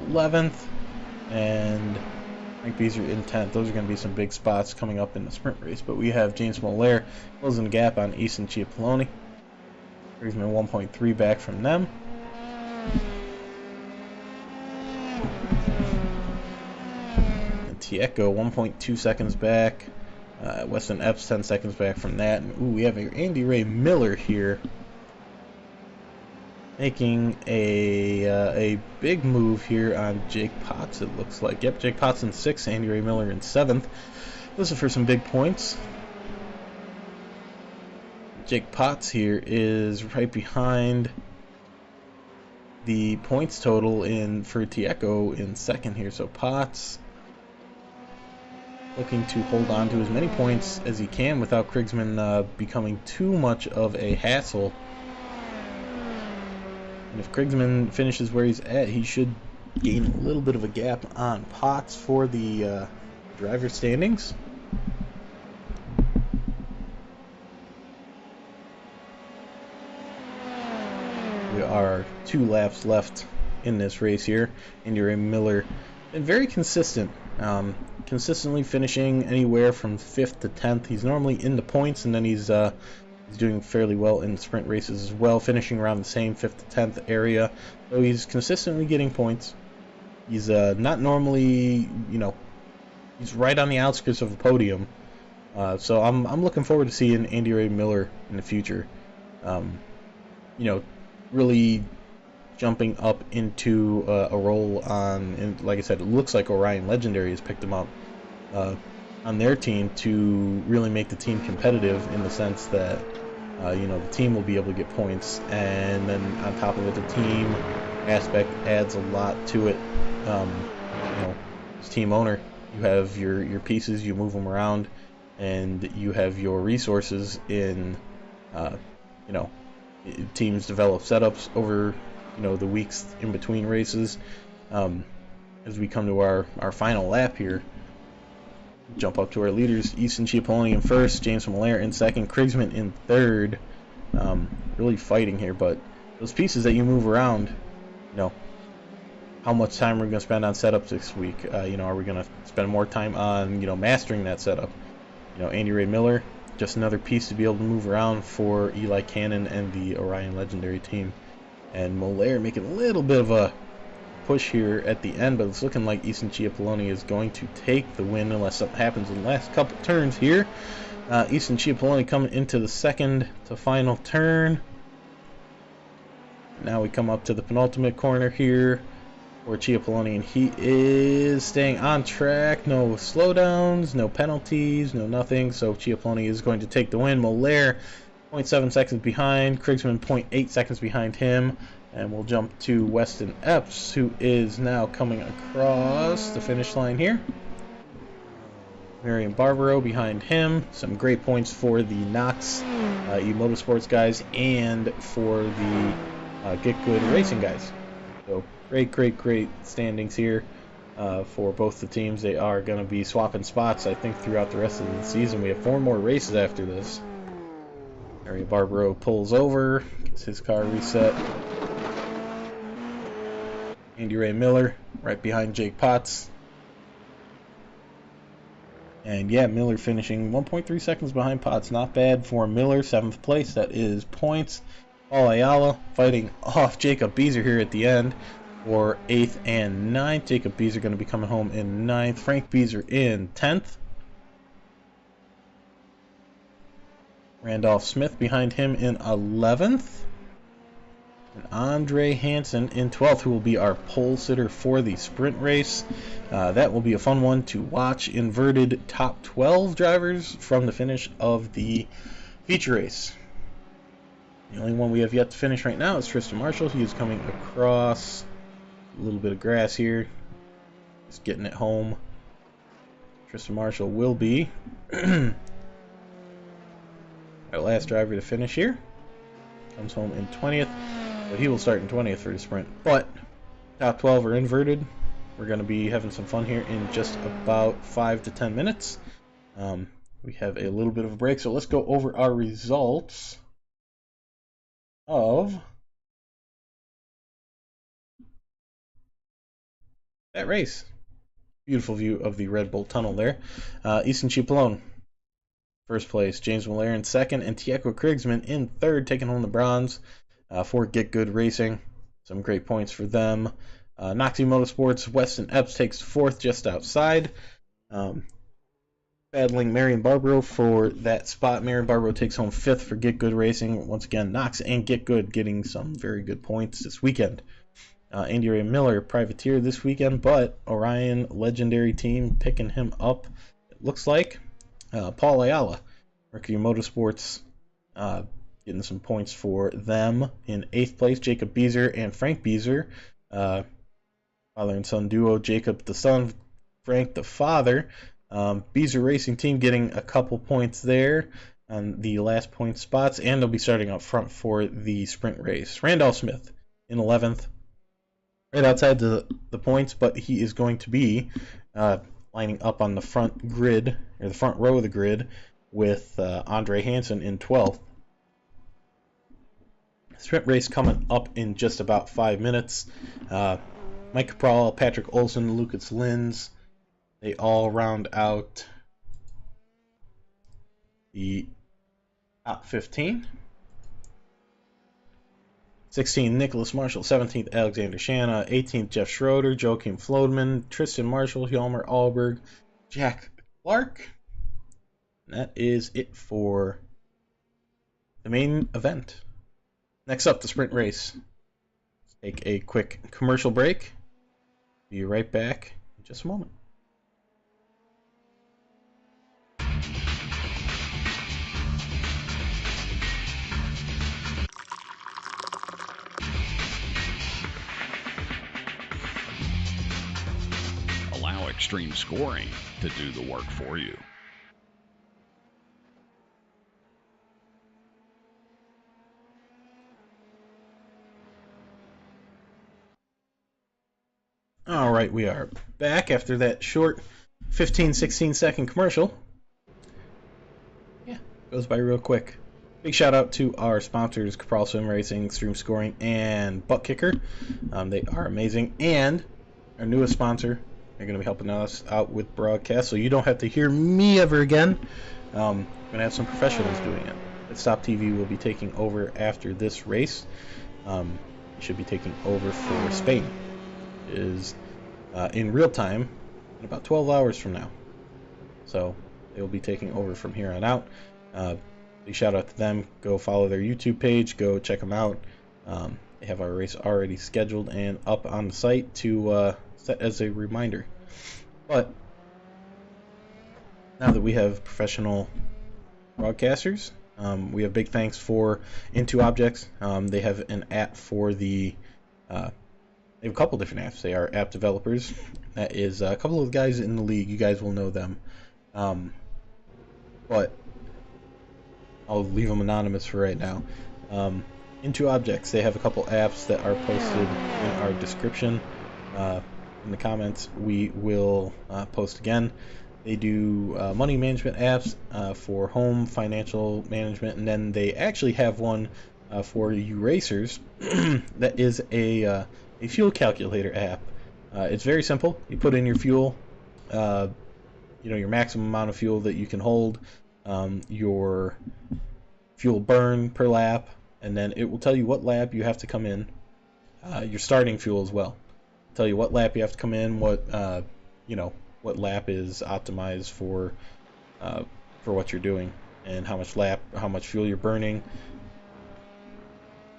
11th. And Frank Beezer in 10th. Those are going to be some big spots coming up in the sprint race. But we have James Moller closing the gap on Easton Chiappelloni. Krigsman 1.3 back from them. And Tieco 1.2 seconds back. Weston Epps 10 seconds back from that. And, ooh, we have Andy Ray Miller here making a big move here on Jake Potts, it looks like. Yep, Jake Potts in 6th, Andy Ray Miller in 7th. This is for some big points. Jake Potts here is right behind the points total for Tieco in 2nd here. So Potts looking to hold on to as many points as he can without Krigsman becoming too much of a hassle. And if Krigsman finishes where he's at, he should gain a little bit of a gap on Potts for the driver standings. We are 2 laps left in this race here. Andy Ray Miller been very consistent, consistently finishing anywhere from 5th to 10th. He's normally in the points, and then he's doing fairly well in sprint races as well, finishing around the same 5th to 10th area. So he's consistently getting points. He's not normally, he's right on the outskirts of the podium. So I'm looking forward to seeing Andy Ray Miller in the future. Really jumping up into a role on, and like I said, it looks like Orion Legendary has picked him up on their team to really make the team competitive, in the sense that the team will be able to get points, and then on top of it, the team aspect adds a lot to it. As team owner, you have your pieces, you move them around, and you have your resources in teams develop setups over the weeks in between races. As we come to our final lap here, jump up to our leaders. Easton Chiappelloni in 1st, James Moller in 2nd, Krigsman in 3rd. Really fighting here, but those pieces that you move around, how much time we're going to spend on setups this week? Are we going to spend more time on mastering that setup? Andy Ray Miller, just another piece to be able to move around for Eli Cannon and the Orion Legendary team. And Moller making a little bit of a push here at the end, but it's looking like Easton Chiappelloni is going to take the win unless something happens in the last couple turns here. Easton Chiappelloni coming into the 2nd to final turn. Now we come up to the penultimate corner here. for Cipollone, and he is staying on track. No slowdowns, no penalties, no nothing. So Cipollone is going to take the win. Moller 0.7 seconds behind. Krigsman 0.8 seconds behind him. And we'll jump to Weston Epps, who is now coming across the finish line here. Marion Barbaro behind him. Some great points for the Knox Motorsports guys and for the Get Good Racing guys. So great standings here for both the teams. They are going to be swapping spots, I think, throughout the rest of the season. We have 4 more races after this. Marion Barbaro pulls over, gets his car reset. Andy Ray Miller right behind Jake Potts. And yeah, Miller finishing 1.3 seconds behind Potts. Not bad for Miller, 7th place. That is points. Paul Ayala fighting off Jacob Beezer here at the end for 8th and 9th. Jacob Beezer going to be coming home in 9th. Frank Beezer in 10th. Randolph Smith behind him in 11th. And Andre Hansen in 12th, who will be our pole sitter for the sprint race. That will be a fun one to watch. Inverted top 12 drivers from the finish of the feature race. The only one we have yet to finish right now is Tristan Marshall. He is coming across a little bit of grass here. Just getting it home. Tristan Marshall will be our last driver to finish here. Comes home in 20th. So he will start in 20th for the sprint. But top 12 are inverted. We're going to be having some fun here in just about 5 to 10 minutes. We have a little bit of a break, so let's go over our results of that race. Beautiful view of the Red Bull Tunnel there. Easton Cipollone, first place. James Moller in second, and Tieko Krigsman in third, taking home the bronze for Get Good Racing. Some great points for them. Noxie Motorsports, Weston Epps takes fourth, just outside. Battling Marion Barbaro for that spot. Marion Barbaro takes home fifth for Get Good Racing. Once again, Knox and Get Good getting some very good points this weekend. Andy Ray Miller, privateer this weekend, but Orion Legendary Team picking him up, it looks like. Paul Ayala, Mercury Motorsports, getting some points for them in 8th place. Jacob Beezer and Frank Beezer, father and son duo. Jacob the son, Frank the father. Beezer Racing Team getting a couple points there on the last point spots, and they'll be starting up front for the sprint race. Randolph Smith in 11th, right outside the points, but he is going to be lining up on the front grid, or the front row of the grid, with Andre Hansen in 12th. Sprint race coming up in just about 5 minutes. Mike Capral, Patrick Olson, Lucas Lins, they all round out the top 15. 16th, Nicholas Marshall. 17th, Alexander Shanna. 18th, Jeff Schroeder, Joachim Flodman, Tristan Marshall, Hjalmar Alberg, Jack Clark. And that is it for the main event. Next up, the sprint race. Let's take a quick commercial break. Be right back in just a moment. Allow extreme scoring to do the work for you. All right, we are back after that short 15-16 second commercial. Yeah, goes by real quick. Big shout out to our sponsors, Capral Swim Racing, Extreme Scoring, and Butt Kicker. They are amazing. And our newest sponsor, they're going to be helping us out with broadcast, so you don't have to hear me ever again. We're going to have some professionals doing it. Stop TV will be taking over after this race. Should be taking over for Spain. It is in real time in about 12 hours from now. So they will be taking over from here on out. Big shout out to them. Go follow their YouTube page. Go check them out. They have our race already scheduled and up on the site to set as a reminder. But now that we have professional broadcasters, we have big thanks for Into Objects. They have an app for the they have a couple different apps. They are app developers. That is a couple of guys in the league. You guys will know them. But I'll leave them anonymous for right now. Into Objects, they have a couple apps that are posted in our description. In the comments, we will post again. They do money management apps for home financial management, and then they actually have one for you racers that is a fuel calculator app. It's very simple. You put in your fuel, your maximum amount of fuel that you can hold, your fuel burn per lap, and then it will tell you what lap you have to come in. Your starting fuel as well. Tell you what lap you have to come in, what lap is optimized for what you're doing, and how much fuel you're burning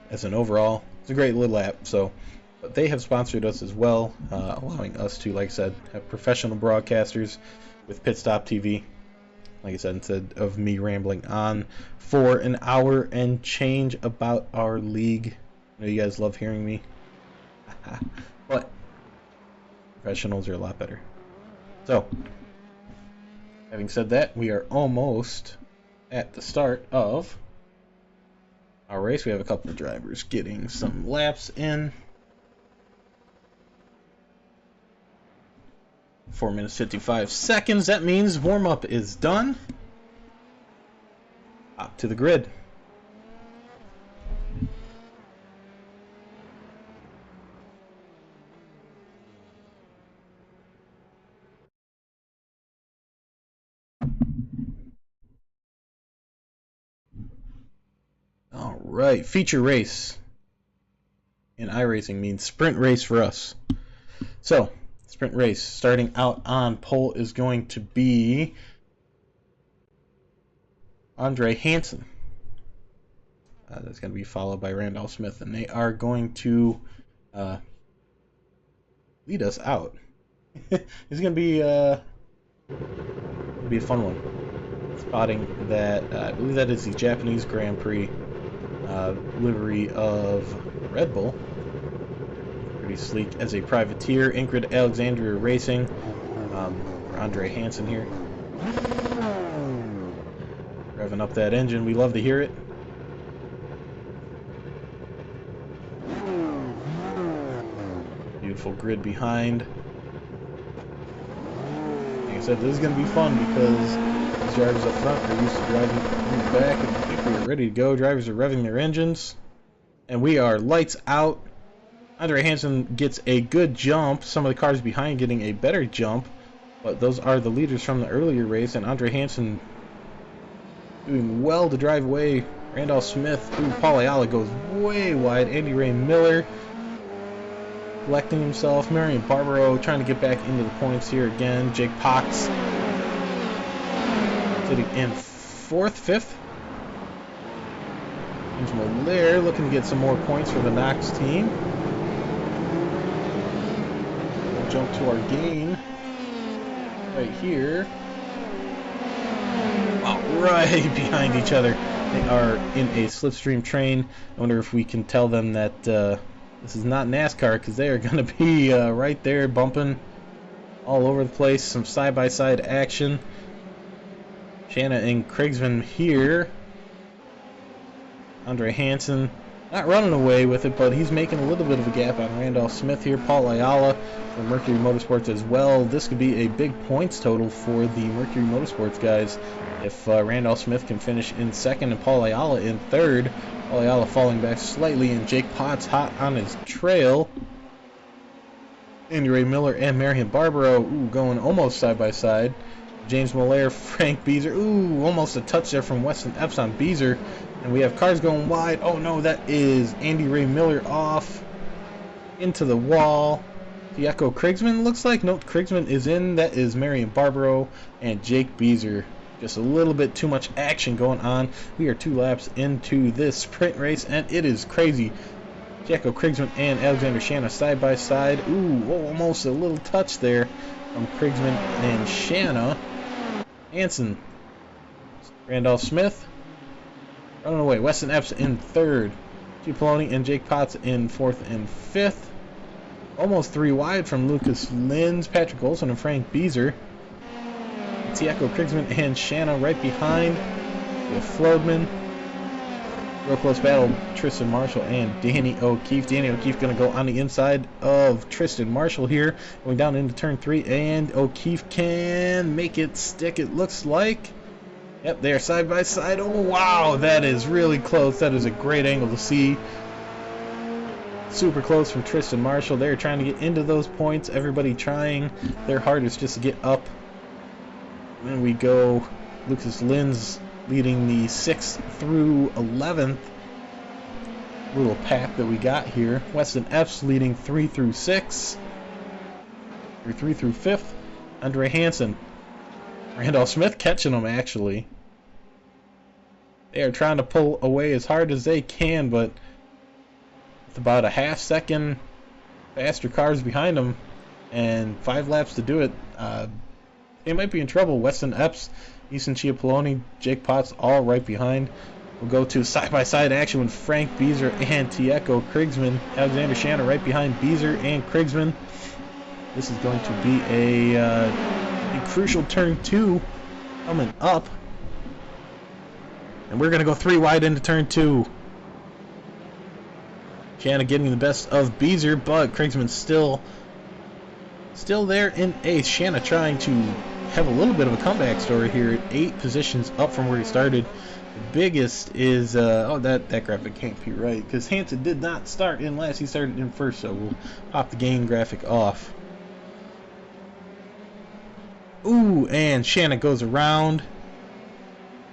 as an overall. It's a great little app. But they have sponsored us as well, allowing us to, like I said, have professional broadcasters with Pit Stop TV. Like I said, instead of me rambling on for an hour and change about our league. I know you guys love hearing me. But professionals are a lot better. So, having said that, we are almost at the start of our race. We have a couple of drivers getting some laps in. 4 minutes 55 seconds. That means warm-up is done. Up to the grid. All right, feature race in iRacing means sprint race for us. So, sprint race starting out on pole is going to be Andre Hansen. That's going to be followed by Randolph Smith, and they are going to lead us out. It's going to be a fun one. Spotting that, I believe that is the Japanese Grand Prix livery of Red Bull. Pretty sleek as a privateer. Ingrid Alexandria Racing. Andre Hansen here. Revving up that engine. We love to hear it. Beautiful grid behind. Like I said, this is going to be fun because these drivers up front are used to driving in the back, and I think we are ready to go. Drivers are revving their engines, and we are lights out. Andre Hansen gets a good jump. Some of the cars behind getting a better jump, but those are the leaders from the earlier race, and Andre Hansen doing well to drive away. Randolph Smith. Ooh, Paul Ayala goes way wide. Andy Ray Miller collecting himself. Marion Barbaro trying to get back into the points here again. Jake Potts sitting in 4th, 5th. James Molaire looking to get some more points for the Knox team. We'll jump to our gain right here. Wow, right behind each other. They are in a slipstream train. I wonder if we can tell them that this is not NASCAR, because they are going to be right there bumping all over the place. Some side-by-side action. Shanna and Craigsman here. Andre Hansen not running away with it, but he's making a little bit of a gap on Randolph Smith here. Paul Ayala from Mercury Motorsports as well. This could be a big points total for the Mercury Motorsports guys if Randolph Smith can finish in 2nd and Paul Ayala in 3rd. Paul Ayala falling back slightly, and Jake Potts hot on his trail. Andy Ray Miller and Marion Barbaro going almost side by side. James Molaire, Frank Beezer. Almost a touch there from Weston Epps on Beezer. And we have cars going wide. Oh no, that is Andy Ray Miller off into the wall. Diego Krigsman looks like. Nope, Krigsman is in. That is Marion Barbaro and Jake Beezer. Just a little bit too much action going on. We are 2 laps into this sprint race, and it is crazy. Jacko Krigsman and Alexander Shanna side by side. Ooh, almost a little touch there from Krigsman and Shanna. Hansen, Randolph Smith running away. Weston Epps in third. Cipollone and Jake Potts in fourth and fifth. Almost 3 wide from Lucas Linz, Patrick Olson, and Frank Beezer. Tieko Krigsman and Shanna right behind. We have Flodman. Real close battle, Tristan Marshall and Danny O'Keefe. Danny O'Keefe going to go on the inside of Tristan Marshall here. Going down into turn 3, and O'Keefe can make it stick, it looks like. Yep, they are side by side. Oh, wow, that is really close. That is a great angle to see. Super close from Tristan Marshall. They're trying to get into those points. Everybody trying their hardest just to get up. And then we go Lucas Linz leading the 6th through 11th little pack that we got here. Weston Epps leading 3 through 6. Or 3 through 5th. Andre Hansen. Randolph Smith catching them, actually. They are trying to pull away as hard as they can, but with about a half-second faster cars behind them and 5 laps to do it, they might be in trouble. Weston Epps, Easton Cipollone, Jake Potts all right behind. We'll go to side-by-side action with Frank Beezer and Tieko Krigsman. Alexander Shanna right behind Beezer and Krigsman. This is going to be a crucial turn 2 coming up. And we're going to go 3 wide into turn 2. Shanna getting the best of Beezer, but Krigsman still there in 8th. Shanna trying to have a little bit of a comeback story here. 8 positions up from where he started. The biggest is that graphic can't be right because Hansen did not start in last. He started in first, so we'll pop the gain graphic off. Ooh, and Shanna goes around.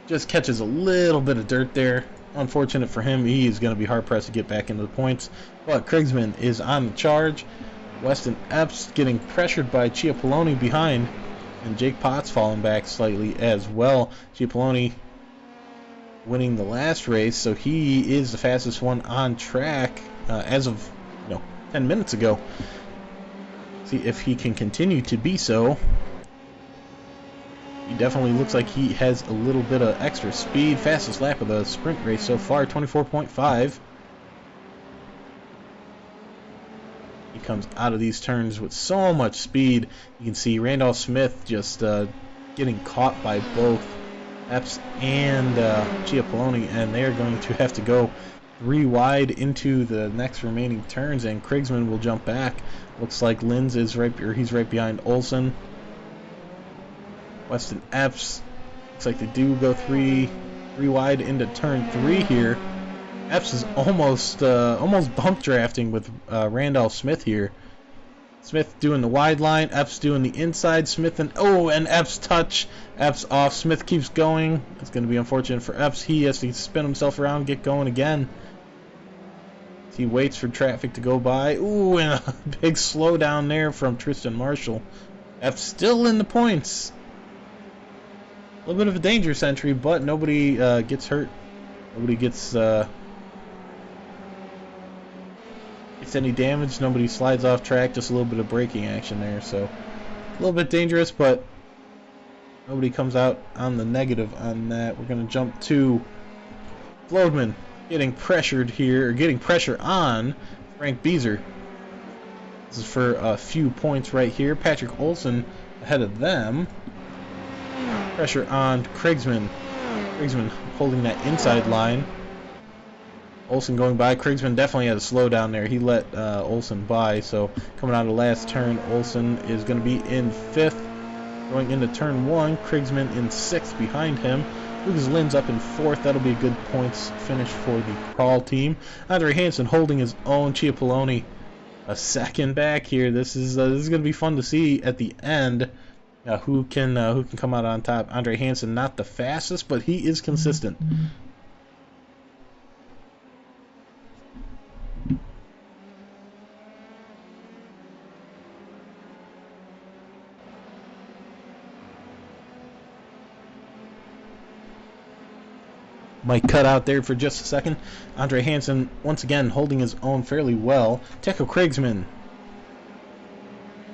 Just catches a little bit of dirt there. Unfortunate for him. He is going to be hard-pressed to get back into the points. But Krigsman is on the charge. Weston Epps getting pressured by Cipollone behind. And Jake Potts falling back slightly as well. Cipollone winning the last race, so he is the fastest one on track as of 10 minutes ago. See if he can continue to be so. He definitely looks like he has a little bit of extra speed. Fastest lap of the sprint race so far, 24.5. He comes out of these turns with so much speed. You can see Randolph Smith just getting caught by both Epps and Cipollone, and they're going to have to go 3 wide into the next remaining turns, and Krigsman will jump back. Looks like Linz is he's right behind Olsen. Weston Epps, looks like they do go 3 wide into turn 3 here. Epps is almost bump drafting with Randolph Smith here. Smith doing the wide line, Epps doing the inside. Smith and Epps touch. Epps off. Smith keeps going. It's going to be unfortunate for Epps. He has to spin himself around, get going again. He waits for traffic to go by. Ooh, and a big slowdown there from Tristan Marshall. Epps still in the points. A little bit of a dangerous entry, but nobody gets hurt. Nobody gets any damage. Nobody slides off track. Just a little bit of braking action there. So a little bit dangerous, but nobody comes out on the negative on that. We're going to jump to Flodman getting pressured here, or getting pressure on Frank Beezer. This is for a few points right here. Patrick Olson ahead of them. Pressure on Krigsman. Krigsman holding that inside line. Olsen going by. Krigsman definitely had a slowdown there. He let Olsen by. So coming out of the last turn, Olsen is going to be in 5th. Going into turn 1, Krigsman in 6th behind him. Lucas Linz up in 4th. That'll be a good points finish for the crawl team. Andre Hansen holding his own. Cipollone a second back here. This is going to be fun to see at the end. Who can come out on top? Andre Hansen, not the fastest, but he is consistent. Might cut out there for just a second. Andre Hansen once again holding his own fairly well. Tekko Krigsman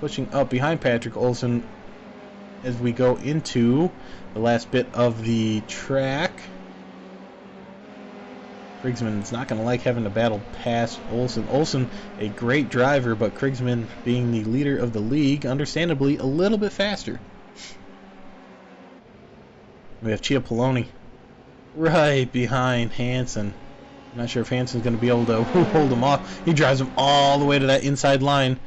pushing up behind Patrick Olsen as we go into the last bit of the track. Krigsman's not going to like having to battle past Olsen. Olsen, a great driver, but Krigsman, being the leader of the league, understandably a little bit faster. We have Ciappelloni right behind Hansen. I'm not sure if Hansen's going to be able to hold him off. He drives him all the way to that inside line.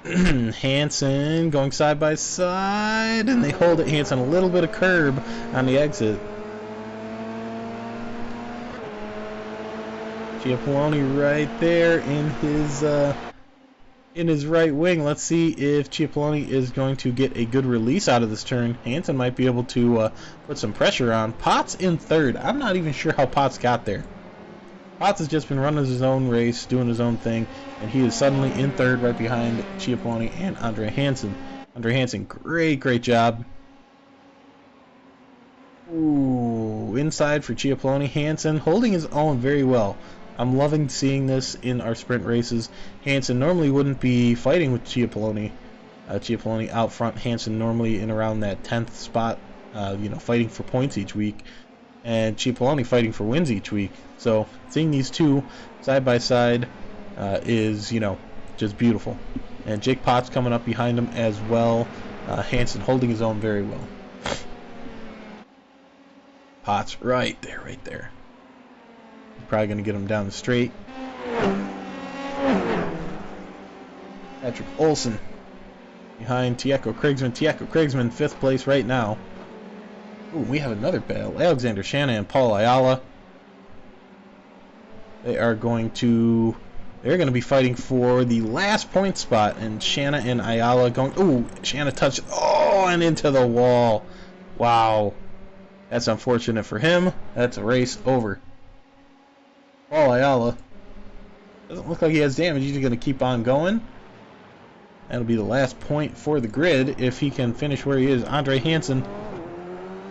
Hansen going side by side, and they hold it. Hansen a little bit of curb on the exit. Ciappelloni right there in his right wing. Let's see if Ciappelloni is going to get a good release out of this turn. Hansen might be able to put some pressure on. Potts in third. I'm not even sure how Potts got there. Potts has just been running his own race, doing his own thing, and he is suddenly in third right behind Ciappelloni and Andre Hansen. Andre Hansen, great job. Ooh, inside for Ciappelloni. Hansen holding his own very well. I'm loving seeing this in our sprint races. Hansen normally wouldn't be fighting with Ciappelloni. Ciappelloni out front, Hansen normally in around that 10th spot, fighting for points each week. And Ciappelloni fighting for wins each week. So seeing these two side by side is, just beautiful. And Jake Potts coming up behind him as well. Hansen holding his own very well. Potts right there. Probably going to get him down the straight. Patrick Olsen behind Tekko Krigsman. Tekko Krigsman 5th place right now. Ooh, we have another battle. Alexander Shanna and Paul Ayala. They're going to be fighting for the last point spot, and Shanna and Ayala going. Ooh, Shanna touched. Oh, and into the wall. Wow. That's unfortunate for him. That's a race over. Paul Ayala doesn't look like he has damage. He's going to keep on going. That'll be the last point for the grid if he can finish where he is. Andre Hansen,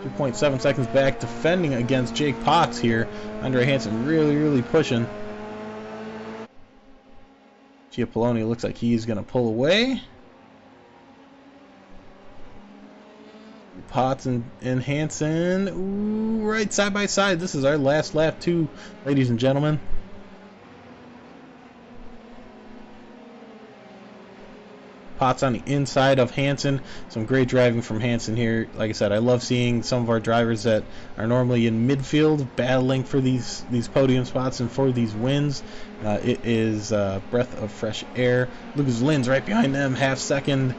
2.7 seconds back, defending against Jake Potts here. Andre Hansen really pushing. Ciappelloni looks like he's going to pull away. Potts and Hansen, ooh, right side by side. This is our last lap too, ladies and gentlemen. Potts on the inside of Hansen. Some great driving from Hansen here. Like I said, I love seeing some of our drivers that are normally in midfield battling for these podium spots and for these wins. It is a breath of fresh air. Lucas Linz right behind them, half second.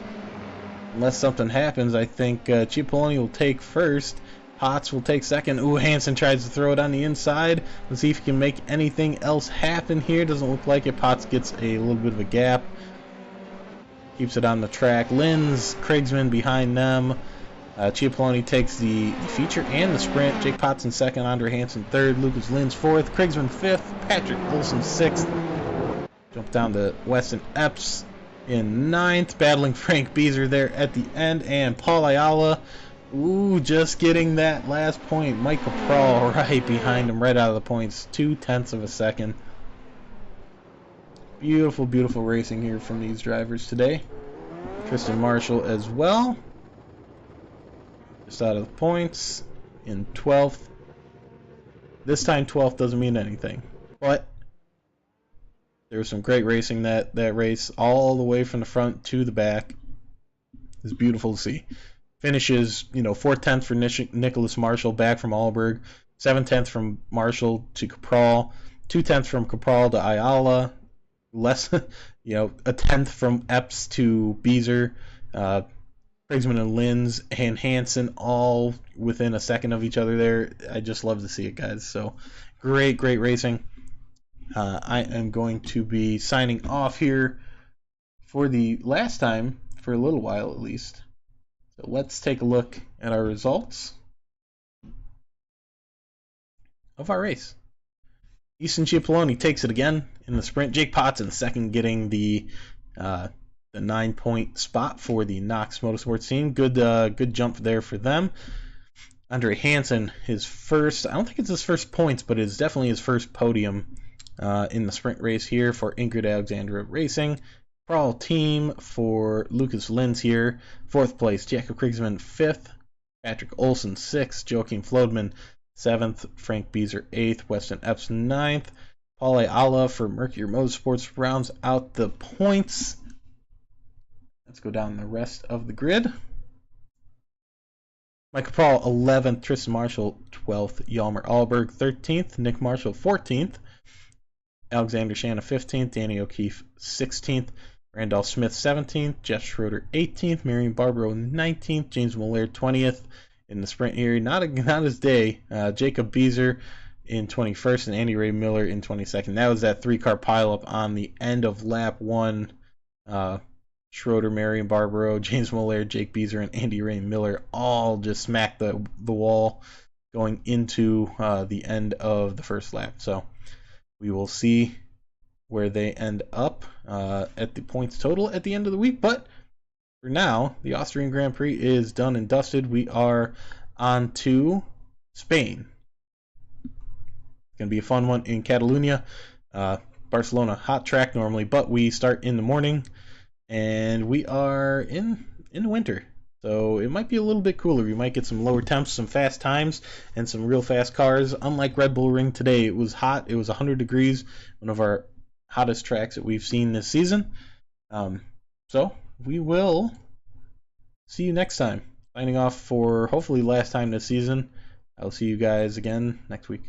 Unless something happens, I think Ciappelloni will take first. Potts will take second. Ooh, Hansen tries to throw it on the inside. Let's see if he can make anything else happen here. Doesn't look like it. Potts gets a little bit of a gap. Keeps it on the track. Linz, Krigsman behind them. Ciappelloni takes the feature and the sprint. Jake Potts in second. Andre Hansen third. Lucas Linz fourth. Krigsman fifth. Patrick Olsen sixth. Jump down to Weston Epps in ninth, battling Frank Beezer there at the end, and Paul Ayala, ooh, just getting that last point. Mike Capral right behind him, right out of the points, 0.2 of a second. Beautiful racing here from these drivers today. Tristan Marshall as well, just out of the points in 12th. This time 12th doesn't mean anything, but there was some great racing that race, all the way from the front to the back. It's beautiful to see. Finishes, 4/10 for Nicholas Marshall back from Allberg, 7/10 from Marshall to Capral, 2/10 from Capral to Ayala, less, a tenth from Epps to Beezer, Krigsman and Linz and Hansen all within a second of each other there. I just love to see it, guys. So great racing. I am going to be signing off here for the last time, for a little while at least. So let's take a look at our results of our race. Easton Ciappelloni takes it again in the sprint. Jake Potts in second, getting the 9-point spot for the Knox Motorsports team. Good jump there for them. Andre Hansen, his first, I don't think it's his first points, but it's definitely his first podium in the sprint race here for Ingrid Alexandra Racing. Crawl team for Lucas Linz here. 4th place, Jacob Kriegsman 5th, Patrick Olsen 6th, Joachim Flodman 7th, Frank Beezer 8th, Weston Epps 9th. Paul Ayala for Mercury Motorsports rounds out the points. Let's go down the rest of the grid. Michael Paul 11th, Tristan Marshall 12th, Yalmer Alberg 13th, Nick Marshall 14th, Alexander Shanna 15th, Danny O'Keefe 16th, Randolph Smith 17th, Jeff Schroeder 18th, Marion Barbaro 19th, James Mollaire 20th in the sprint here. Not his day. Jacob Beezer in 21st and Andy Ray Miller in 22nd. That was that 3-car pileup on the end of lap 1. Schroeder, Marion Barbaro, James Mollaire, Jake Beezer, and Andy Ray Miller all just smacked the wall going into the end of the first lap. So we will see where they end up at the points total at the end of the week. But for now, the Austrian Grand Prix is done and dusted. We are on to Spain. It's going to be a fun one in Catalunya. Barcelona, hot track normally, but we start in the morning, and we are in the winter. So it might be a little bit cooler. We might get some lower temps, some fast times, and some real fast cars. Unlike Red Bull Ring today, it was hot. It was 100 degrees, one of our hottest tracks that we've seen this season. So we will see you next time. Signing off for hopefully last time this season. I'll see you guys again next week.